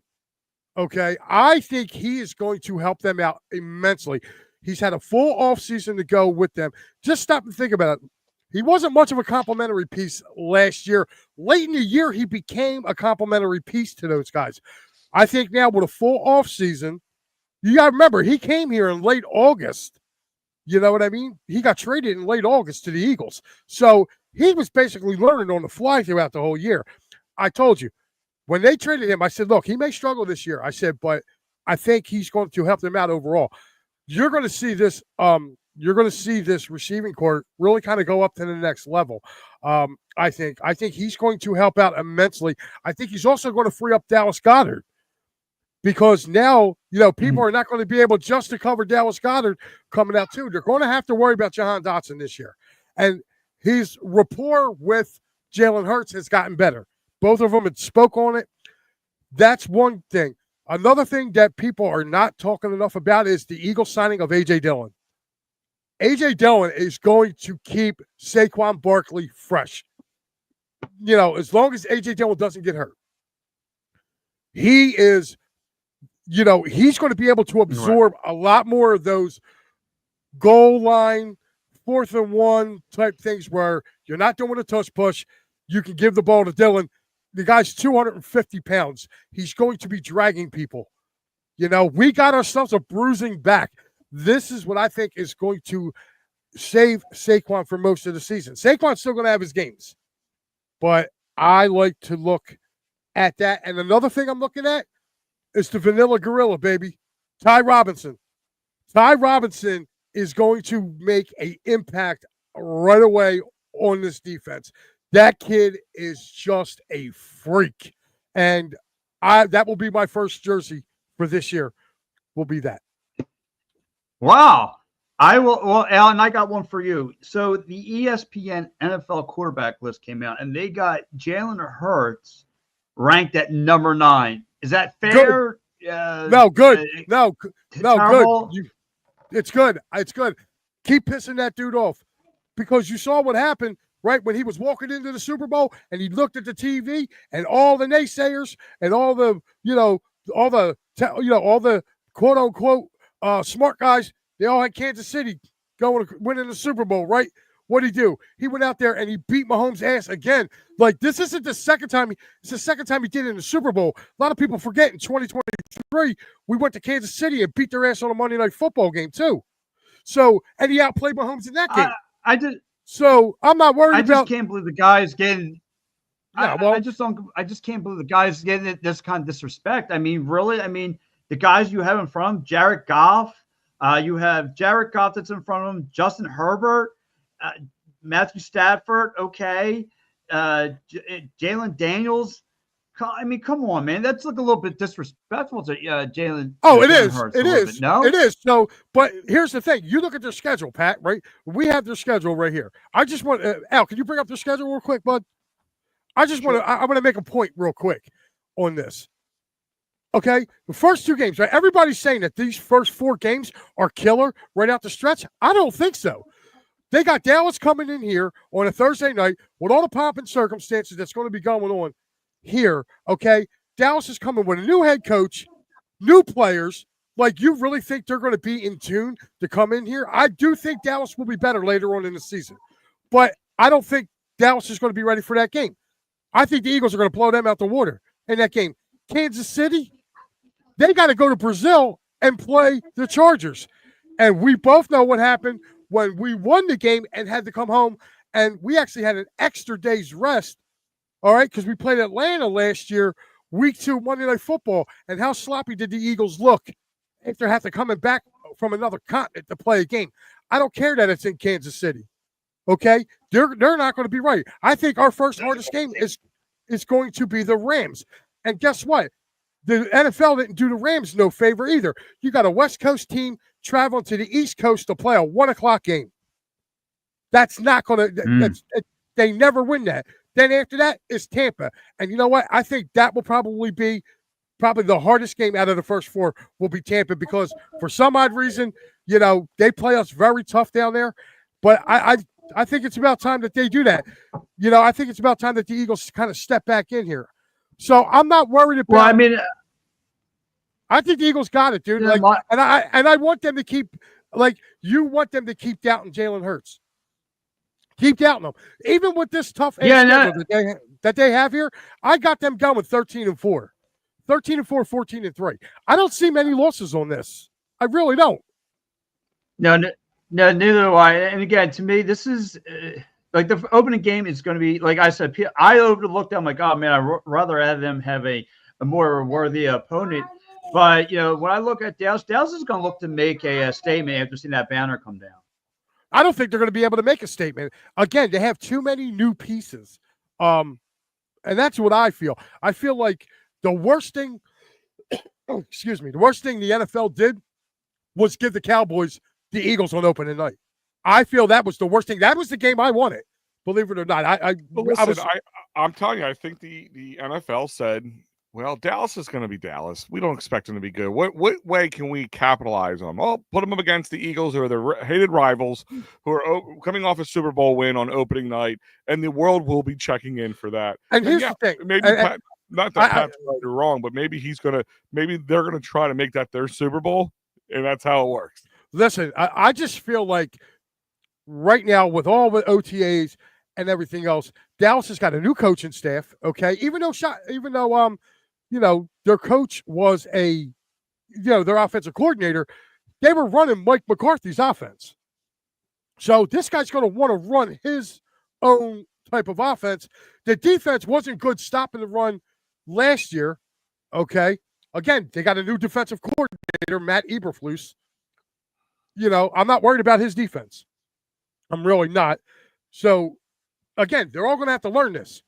Okay, I think he is going to help them out immensely. He's had a full offseason to go with them. Just stop and think about it. He wasn't much of a complimentary piece last year. Late in the year, he became a complimentary piece to those guys. I think now with a full offseason, you got to remember, he came here in late August. You know what I mean? He got traded in late August to the Eagles. So he was basically learning on the fly throughout the whole year. I told you, when they traded him, I said, look, he may struggle this year. I said, but I think he's going to help them out overall. You're going to see this receiving corps really kind of go up to the next level. I think he's going to help out immensely. I think he's also going to free up Dallas Goedert. Because now, people are not going to be able just to cover Dallas Goedert coming out too. They're going to have to worry about Jahan Dotson this year. And his rapport with Jalen Hurts has gotten better. Both of them had spoke on it. That's one thing. Another thing that people are not talking enough about is the Eagles signing of A.J. Dillon. A.J. Dillon is going to keep Saquon Barkley fresh. As long as A.J. Dillon doesn't get hurt. He is... he's going to be able to absorb a lot more of those goal line, 4th and 1 type things where you're not doing a tush push. You can give the ball to Dillon. The guy's 250 pounds. He's going to be dragging people. We got ourselves a bruising back. This is what I think is going to save Saquon for most of the season. Saquon's still going to have his games. But I like to look at that. And another thing I'm looking at, it's the vanilla gorilla, baby. Ty Robinson. Ty Robinson is going to make an impact right away on this defense. That kid is just a freak. And that will be my first jersey for this year. Will be that. Wow. I will. Well, Alan, I got one for you. So the ESPN NFL quarterback list came out, and they got Jalen Hurts ranked at number 9. Is that fair? No, good. No, good. It's good. It's good. Keep pissing that dude off because you saw what happened, right, when he was walking into the Super Bowl and he looked at the TV and all the naysayers and all the, all the quote unquote smart guys, they all had Kansas City winning the Super Bowl, right? What'd he do? He went out there and he beat Mahomes' ass again. Like, this isn't the second time. It's the second time he did it in the Super Bowl. A lot of people forget in 2023, we went to Kansas City and beat their ass on a Monday Night Football game, too. So, and he outplayed Mahomes in that game. So, I'm not worried about. I just can't believe the guy's getting. Yeah, well, I just can't believe the guy's getting this kind of disrespect. I mean, really? I mean, the guys you have in front of him, Jared Goff, you have Jared Goff that's in front of him, Justin Herbert, Matthew Stafford, okay, Jalen Daniels. I mean, come on, man. That's like a little bit disrespectful to Jalen. Oh, it is. Hurts it is. No, it is. So, but here's the thing. You look at their schedule, Pat, right? We have their schedule right here. I just want Al, can you bring up their schedule real quick, bud? I just want to. I want to make a point real quick on this. Okay, the first 2 games, right? Everybody's saying that these first 4 games are killer right out the stretch. I don't think so. They got Dallas coming in here on a Thursday night with all the pomp and circumstances that's going to be going on here. Okay, Dallas is coming with a new head coach, new players. Like, you really think they're going to be in tune to come in here? I do think Dallas will be better later on in the season, but I don't think Dallas is going to be ready for that game. I think the Eagles are going to blow them out the water in that game. Kansas City, they got to go to Brazil and play the Chargers. And we both know what happened when we won the game and had to come home. And we actually had an extra day's rest, all right, because we played Atlanta last year, week 2, Monday Night Football. And how sloppy did the Eagles look after having to coming back from another continent to play a game? I don't care that it's in Kansas City. Okay, they're not going to be right. I think our first hardest game is going to be the Rams. And guess what? The NFL didn't do the Rams no favor either. You got a West Coast team traveling to the East Coast to play a 1:00 game. That's not going to. They never win that. Then after that is Tampa, and you know what? I think that will probably be the hardest game out of the first 4 will be Tampa, because for some odd reason, they play us very tough down there. But I think it's about time that they do that. I think it's about time that the Eagles kind of step back in here. So I'm not worried about. Well, I mean, I think the Eagles got it, dude. I want them to keep, you want them to keep doubting Jalen Hurts. Keep doubting them, even with this tough schedule that they have here. I got them going 13-4, 13-4, 14-3. I don't see many losses on this. I really don't. No, neither do I. And again, to me, this is like the opening game is going to be, like I said, I overlooked them. Like, oh man, I'd rather have them have a more worthy opponent. But when I look at Dallas is going to look to make a statement after seeing that banner come down. I don't think they're going to be able to make a statement. Again, they have too many new pieces. And that's what I feel. I feel like the worst thing, the worst thing the NFL did was give the Cowboys the Eagles on opening night. I feel that was the worst thing. That was the game I wanted, believe it or not. I'm telling you, I think the NFL said, well, Dallas is going to be Dallas. We don't expect them to be good. What way can we capitalize on them? Oh, put them up against the Eagles, who are the hated rivals, who are coming off a Super Bowl win on opening night, and the world will be checking in for that. And here's the thing. Maybe not that Pat's right or wrong, but maybe they're going to try to make that their Super Bowl, and that's how it works. Listen, I just feel like right now, with all the OTAs and everything else, Dallas has got a new coaching staff. Okay, even though their coach was their offensive coordinator, they were running Mike McCarthy's offense. So this guy's going to want to run his own type of offense. The defense wasn't good stopping the run last year. Okay, again, they got a new defensive coordinator, Matt Eberflus. I'm not worried about his defense. I'm really not. So, again, they're all going to have to learn this.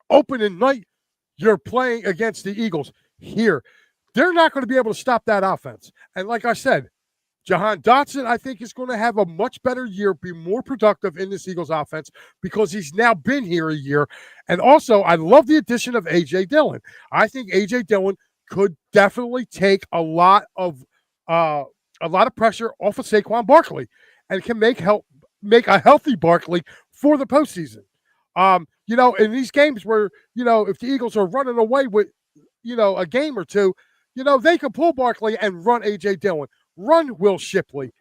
Opening night, you're playing against the Eagles here. They're not going to be able to stop that offense. And like I said, Jahan Dotson, I think, is going to have a much better year, be more productive in this Eagles offense because he's now been here a year. And also, I love the addition of A.J. Dillon. I think A.J. Dillon could definitely take a lot of pressure off of Saquon Barkley and can make a healthy Barkley for the postseason. In these games where, if the Eagles are running away with, a game or two, they could pull Barkley and run A.J. Dillon, run Will Shipley.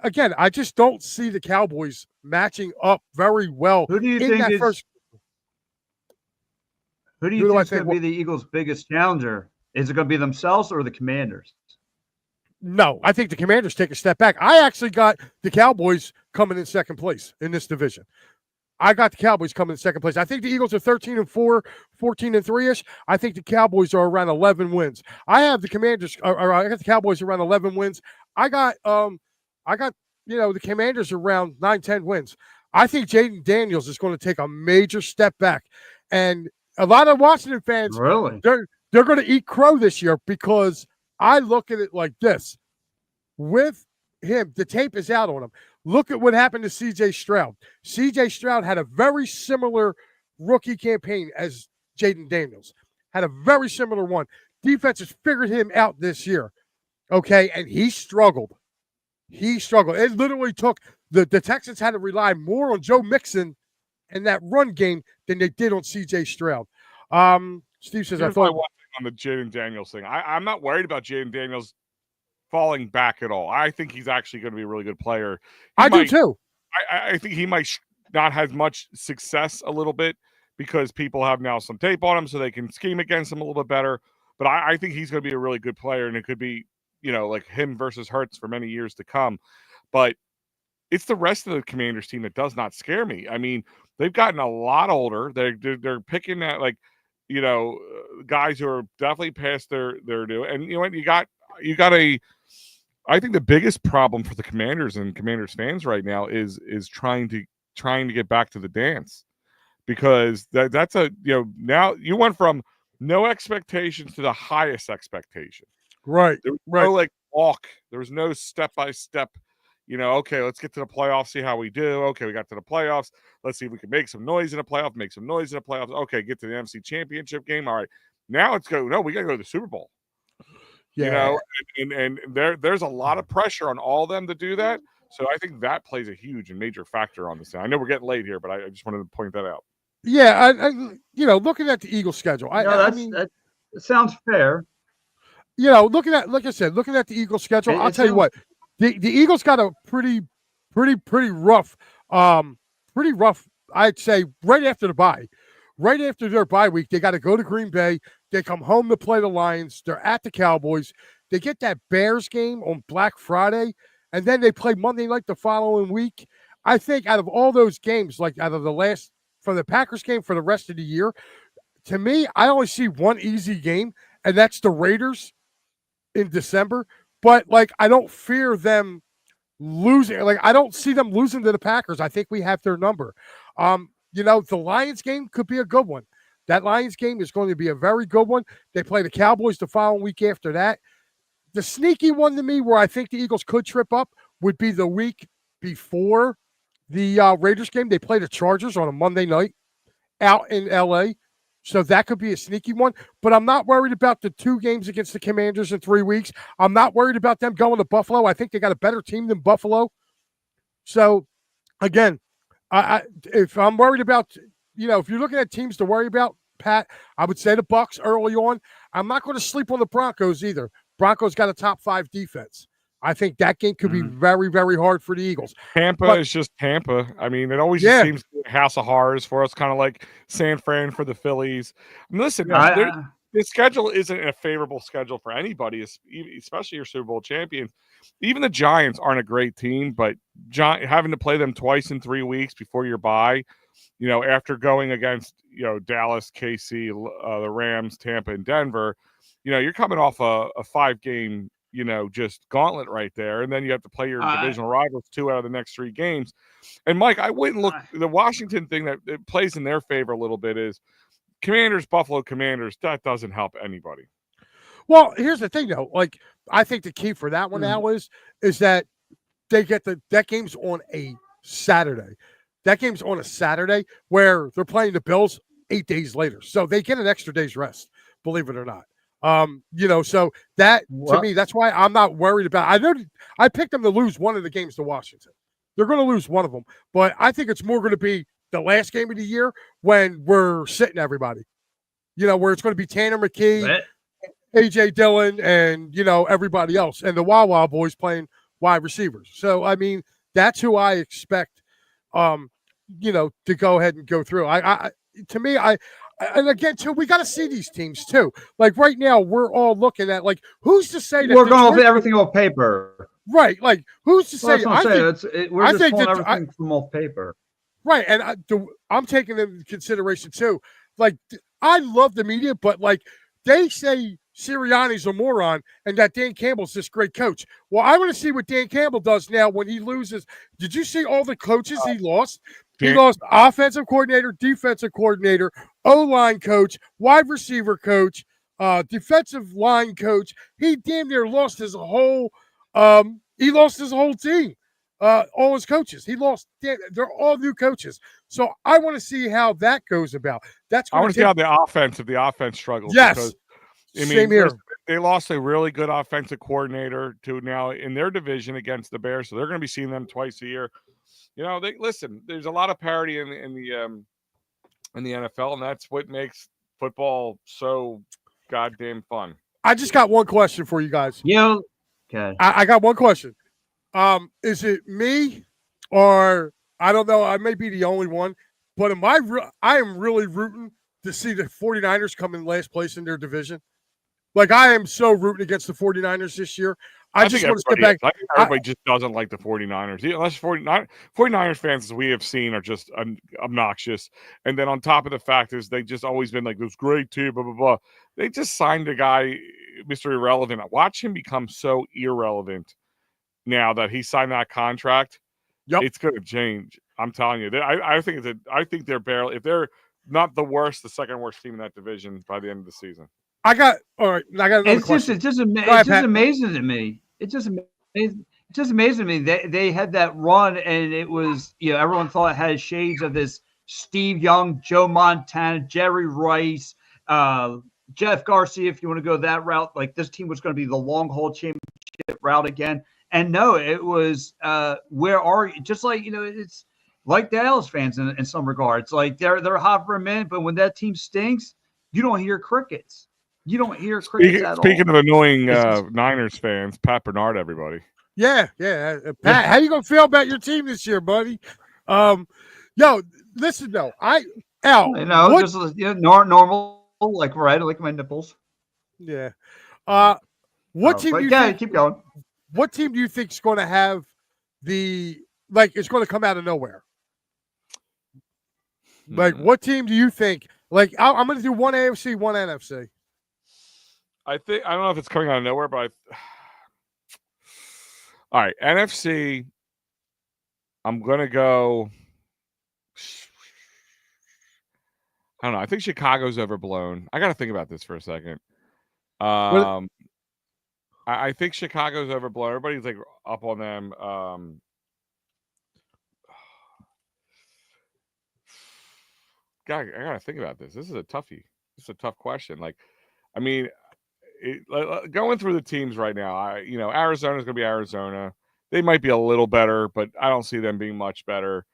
Again, I just don't see the Cowboys matching up very well. Who do you in think that is? first? Who do you think is going to be the Eagles' biggest challenger? Is it going to be themselves or the Commanders? No, I think the Commanders take a step back. I actually got the Cowboys coming in second place in this division. I got the Cowboys coming in second place. I think the Eagles are 13-4, 14-3-ish. I think the Cowboys are around 11 wins. I have the Commanders, or I got the Cowboys around 11 wins. I got the Commanders around 9-10 wins. I think Jaden Daniels is going to take a major step back, and a lot of Washington fans, really, they're going to eat crow this year because I look at it like this. With him, the tape is out on him. Look at what happened to C.J. Stroud. C.J. Stroud had a very similar rookie campaign as Jaden Daniels. Had a very similar one. Defenses figured him out this year, okay, and he struggled. It literally took the Texans had to rely more on Joe Mixon in that run game than they did on C.J. Stroud. Steve says, Here's my one thing on the Jaden Daniels thing. I'm not worried about Jaden Daniels falling back at all. I think he's actually going to be a really good player. I do too. I think he might not have much success a little bit because people have now some tape on him so they can scheme against him a little bit better. But I think he's going to be a really good player, and it could be, like him versus Hurts for many years to come. But it's the rest of the Commanders team that does not scare me. I mean, they've gotten a lot older. They're picking at guys who are definitely past their due. And you know what? You got I think the biggest problem for the Commanders and Commanders fans right now is trying to get back to the dance, because that's now you went from no expectations to the highest expectation. Right. There was no walk. There was no step by step. Okay, let's get to the playoffs, see how we do. Okay, we got to the playoffs. Let's see if we can make some noise in the playoff, make some noise in the playoffs. Okay, get to the NFC Championship game. All right, now let's go. No, we got to go to the Super Bowl. Yeah. And there's a lot of pressure on all of them to do that. So I think that plays a huge and major factor on this. I know we're getting late here, but I just wanted to point that out. Yeah, looking at the Eagles schedule, that sounds fair. Looking at the Eagles schedule, I'll tell you what, the Eagles got a pretty rough, I'd say, right after the bye. Right after their bye week, they got to go to Green Bay. They come home to play the Lions. They're at the Cowboys. They get that Bears game on Black Friday, and then they play Monday night the following week. I think out of all those games, like out of from the Packers game for the rest of the year, to me, I only see one easy game, and that's the Raiders in December. But, I don't fear them losing. I don't see them losing to the Packers. I think we have their number. The Lions game could be a good one. That Lions game is going to be a very good one. They play the Cowboys the following week after that. The sneaky one to me where I think the Eagles could trip up would be the week before the Raiders game. They play the Chargers on a Monday night out in L.A., so that could be a sneaky one. But I'm not worried about the 2 games against the Commanders in 3 weeks. I'm not worried about them going to Buffalo. I think they got a better team than Buffalo. So, again, if I'm worried about, if you're looking at teams to worry about, Pat, I would say the Bucs early on. I'm not going to sleep on the Broncos either. Broncos got a top 5 defense. I think that game could be very, very hard for the Eagles. Tampa is just Tampa. I mean, it always just seems to be a house of horrors for us, kind of like San Fran for the Phillies. I mean, listen, the schedule isn't a favorable schedule for anybody, especially your Super Bowl champions. Even the Giants aren't a great team, but having to play them twice in 3 weeks before your bye, after going against, Dallas, KC, the Rams, Tampa, and Denver, you're coming off a 5-game, just gauntlet right there. And then you have to play your divisional rivals 2 out of the next 3 games. And Mike, I wouldn't look the Washington thing that it plays in their favor a little bit is Commanders, Buffalo Commanders. That doesn't help anybody. Well, here's the thing though. I think the key for that one now is that they get that game's on a Saturday. That game's on a Saturday where they're playing the Bills 8 days later. So they get an extra day's rest, believe it or not. So that to me, that's why I'm not worried about. I know I picked them to lose one of the games to Washington. They're going to lose one of them, but I think it's more going to be the last game of the year when we're sitting everybody. where it's going to be Tanner McKee, But AJ Dillon, and everybody else, and the Wawa boys playing wide receivers. So I mean, that's who I expect, to go ahead and go through. And again, too, we got to see these teams too. Like right now, we're all looking at who's to say that we're going Detroit, off everything off paper. right? Like who's to say? Well, we're just pulling everything from off paper. Right, and I'm taking into consideration too. Like I love the media, but they say Sirianni's a moron and that Dan Campbell's this great coach. Well, I want to see what Dan Campbell does now when he loses. Did you see all the coaches he lost? He lost offensive coordinator, defensive coordinator, O-line coach, wide receiver coach, defensive line coach. He damn near lost his whole. He lost his whole team. All his coaches. He lost. They're all new coaches. So I want to see how that goes about. I want to see how the offense struggles. Yes. Because, same here. They lost a really good offensive coordinator to now in their division against the Bears, so they're going to be seeing them twice a year. There's a lot of parity in the NFL, and that's what makes football so goddamn fun. I just got one question for you guys. Okay. I got one question. Is it me, or I don't know? I may be the only one, but I am really rooting to see the 49ers come in last place in their division. I am so rooting against the 49ers this year. I just want to step back. I think everybody just doesn't like the 49ers. Unless 49ers fans, as we have seen, are just obnoxious. And then on top of the fact is they've just always been this great team, blah, blah, blah. They just signed a guy, Mr. Irrelevant. Watch him become so irrelevant now that he signed that contract. Yep. It's going to change. I'm telling you. I think they're barely, if they're not the worst, the second worst team in that division by the end of the season. I got another question. It's just amazing to me. It's just amazing to me. They had that run, and it was everyone thought it had shades of this Steve Young, Joe Montana, Jerry Rice, Jeff Garcia. If you want to go that route, this team was going to be the long haul championship route again. And no, it was where are you? Just it's like Dallas fans in some regards. They're hot for a minute, but when that team stinks, you don't hear crickets. You don't hear crickets at all. Speaking of annoying Niners fans, Pat Bernard, everybody. Yeah. Pat, how you gonna feel about your team this year, buddy? Listen though, just normal, right, like my nipples. Yeah. What team do you think? Keep going. What team do you think is going to have it's going to come out of nowhere? What team do you think? I'm going to do one AFC, one NFC. I don't know if it's coming out of nowhere, but all right, NFC. I'm going to go. I don't know. I think Chicago's overblown. I got to think about this for a second. I think Chicago's overblown. Everybody's up on them. God, I gotta think about this. This is a toughie. This is a tough question. Going through the teams right now, Arizona's gonna be Arizona. They might be a little better, but I don't see them being much better.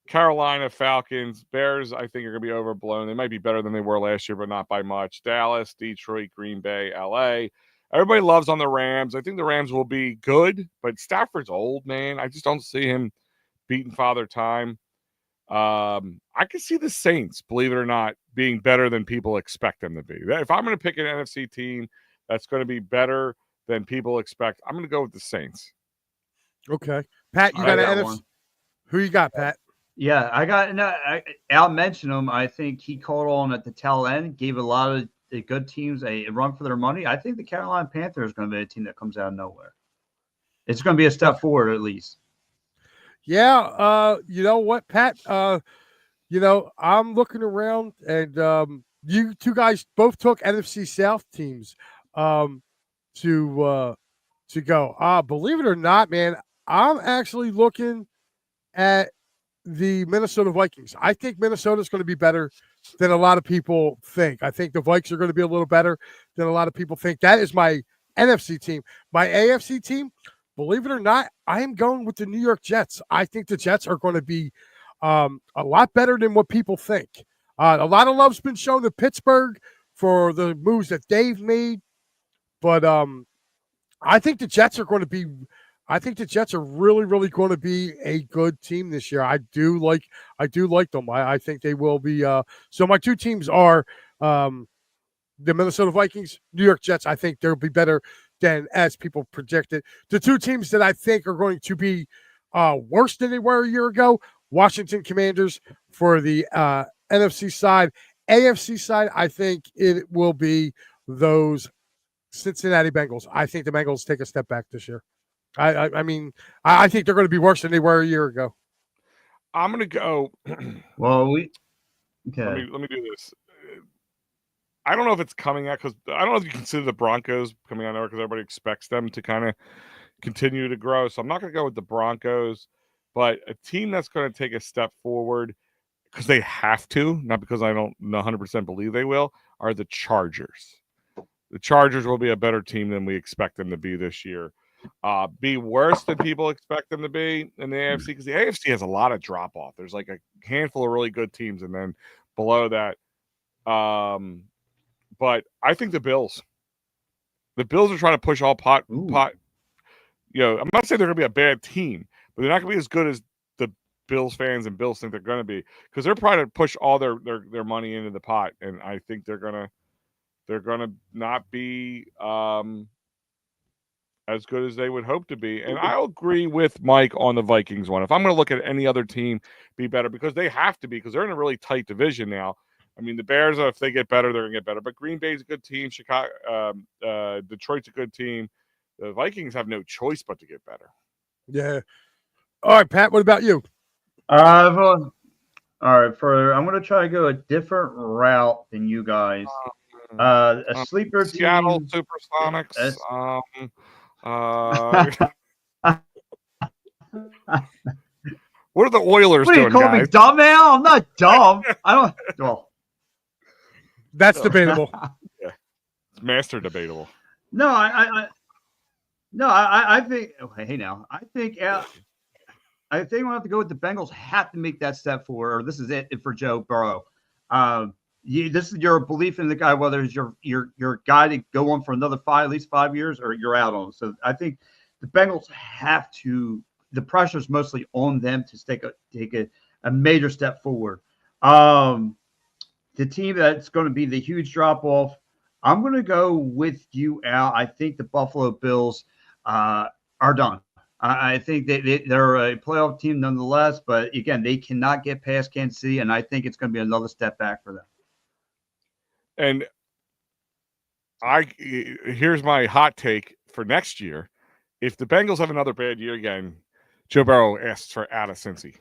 Carolina, Falcons, Bears, I think are gonna be overblown. They might be better than they were last year, but not by much. Dallas, Detroit, Green Bay, LA. Everybody loves on the Rams. I think the Rams will be good, but Stafford's old, man. I just don't see him beating Father Time. I can see the Saints, believe it or not, being better than people expect them to be. If I'm going to pick an NFC team that's going to be better than people expect, I'm going to go with the Saints. Okay. Pat, you got an NFC? One. Who you got, Pat? Yeah, I got Al mentioned him. I think he called on at the tail end, gave a lot of the good teams a run for their money. I think the Carolina Panthers is going to be a team that comes out of nowhere. It's going to be a step forward at least. Yeah, you know what, Pat? I'm looking around, and you two guys both took NFC South teams to go. Believe it or not, man, I'm actually looking at the Minnesota Vikings. I think Minnesota's going to be better than a lot of people think. I think the Vikes are going to be a little better than a lot of people think. That is my NFC team. My AFC team, believe it or not, I am going with the New York Jets. I think the Jets are going to be a lot better than what people think. A lot of love's been shown to Pittsburgh for the moves that they've made. But I think the Jets are going to be. I think the Jets are really, really going to be a good team this year. I do like them. I think they will be. So my two teams are the Minnesota Vikings, New York Jets. I think they'll be better than as people projected. The two teams that I think are going to be worse than they were a year ago: Washington Commanders for the NFC side. AFC side, I think it will be those Cincinnati Bengals. I think the Bengals take a step back this year. I mean, I think they're going to be worse than they were a year ago. I'm going to go. Well, let me do this. I don't know if it's coming out because I don't know if you consider the Broncos coming out there because everybody expects them to kind of continue to grow. So I'm not going to go with the Broncos, but a team that's going to take a step forward because they have to, not because I don't 100% believe they will, are the Chargers. The Chargers will be a better team than we expect them to be this year. Be worse than people expect them to be in the AFC because the AFC has a lot of drop off. There's like a handful of really good teams, and then below that, but I think the Bills are trying to push all pot. You know, I'm not saying they're going to be a bad team, but they're not going to be as good as the Bills fans and Bills think they're going to be because they're trying to push all their money into the pot, and I think they're gonna not be as good as they would hope to be. And I'll agree with Mike on the Vikings one. If I'm going to look at any other team be better, because they have to be, because they're in a really tight division now. I mean, the Bears, if they get better, they're going to get better. But Green Bay's a good team. Detroit's a good team. The Vikings have no choice but to get better. Yeah. All right, Pat, what about you? All right, I'm going to try to go a different route than you guys. A sleeper Seattle team. Supersonics. What are the Oilers What do you doing, call guys? me dumb now? I'm not dumb. I don't. Well, that's debatable. Yeah, it's master debatable. No, I think. Okay, hey now, I think we'll have to go with the Bengals. Have to make that step forward, or this is it for Joe Burrow. This is your belief in the guy, whether it's your guy to go on for another at least 5 years, or you're out on. So I think the Bengals have to. The pressure is mostly on them to take a major step forward. The team that's going to be the huge drop off, I'm going to go with you, Al. I think the Buffalo Bills are done. I think they're a playoff team nonetheless, but again, they cannot get past Kansas City, and I think it's going to be another step back for them. And here's my hot take for next year. If the Bengals have another bad year again, Joe Burrow asks for out of Cincy.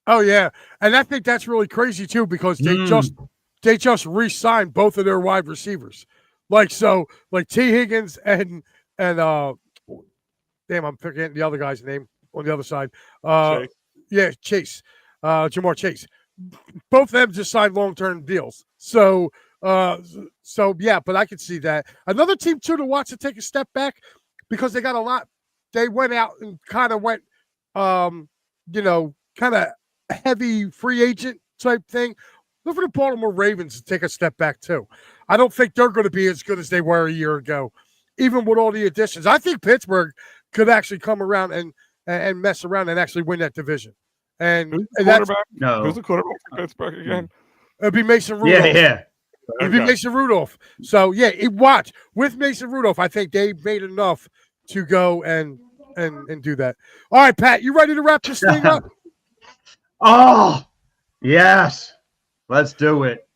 Oh yeah, and I think that's really crazy too because they just re-signed both of their wide receivers, like T. Higgins and damn, I'm forgetting the other guy's name on the other side. Chase. Yeah, Chase, Jamar Chase. Both of them just signed long-term deals. So yeah, but I can see that. Another team too to watch to take a step back because they got a lot. They went out and kind of went, kind of heavy free agent type thing. Look for the Baltimore Ravens to take a step back too. I don't think they're going to be as good as they were a year ago, even with all the additions. I think Pittsburgh could actually come around and mess around and actually win that division. And who's the quarterback for Pittsburgh again? It'd be Mason Rudolph. Yeah. It'd be Mason Rudolph. So yeah, watch with Mason Rudolph. I think they made enough to go and do that. All right, Pat, you ready to wrap this thing up? Oh, yes. Let's do it.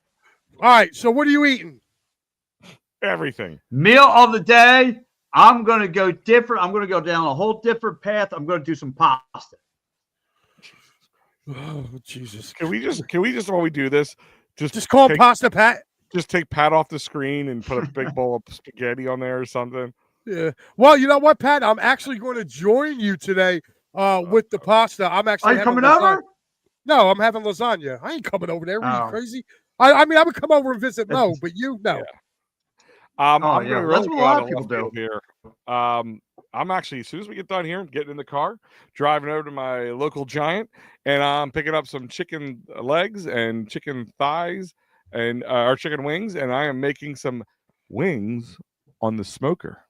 All right, so what are you eating? Everything. Meal of the day. I'm going to go different. I'm going to go down a whole different path. I'm going to do some pasta. Oh, Jesus. Can we just while we do this, just call him Pasta Pat? Just take Pat off the screen and put a big bowl of spaghetti on there or something. Yeah. Well, you know what, Pat? I'm actually going to join you today with the pasta. I'm actually. Are you coming over? No, I'm having lasagna. I ain't coming over there. Are you crazy? I mean, I would come over and visit Mo, but you know. Yeah. I'm yeah. That's what a lot of people do here. I'm actually, as soon as we get done here, I'm getting in the car, driving over to my local Giant, and I'm picking up some chicken legs and chicken thighs and our chicken wings, and I am making some wings on the smoker.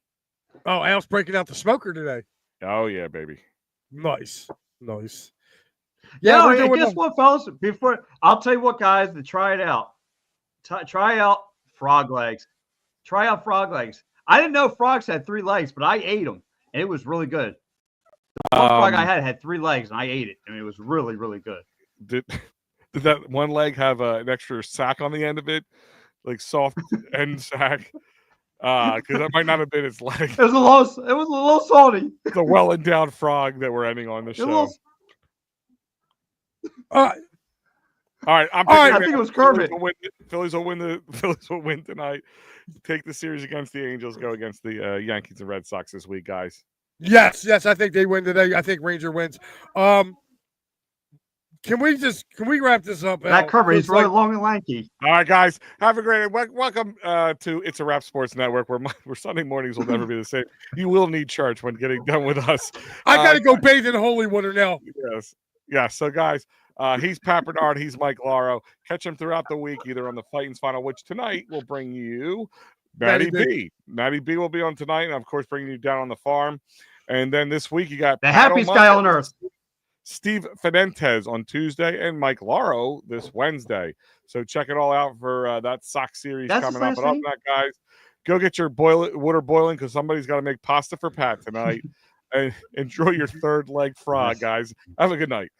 Oh, Al's breaking out the smoker today. Oh yeah, baby. Nice. Yeah, we're hey, doing guess what, fellas? Before I'll tell you what, guys, to try it out. Try out frog legs. Try out frog legs. I didn't know frogs had 3 legs, but I ate them, and it was really good. The one frog I had 3 legs, and I ate it, and it was really, really good. Did that one leg have an extra sack on the end of it, like soft end sack? Because that might not have been its leg. It was a little salty. It's a well endowed frog that we're ending on the show. All right, I think it was Kermit. Phillies will win tonight. Take the series against the Angels. Go against the Yankees and Red Sox this week, guys. Yes, I think they win today. I think Ranger wins. Can we wrap this up? That Kermit is really long and lanky. All right, guys, have a great welcome to It's a Wrap Sports Network, where Sunday mornings will never be the same. You will need church when getting done with us. I got to go bathe in holy water now. Yes. So, guys, he's Pat Bernard. He's Mike Laro. Catch him throughout the week, either on the Titans Final, which tonight will bring you Matty B. Matty B will be on tonight, and of course, bringing you down on the farm. And then this week, you got the happiest guy on earth, Steve Fidentes on Tuesday, and Mike Laro this Wednesday. So check it all out for that Sox series coming up. But other than that, guys, go get your water boiling because somebody's got to make pasta for Pat tonight. And enjoy your third leg frog, guys. Have a good night.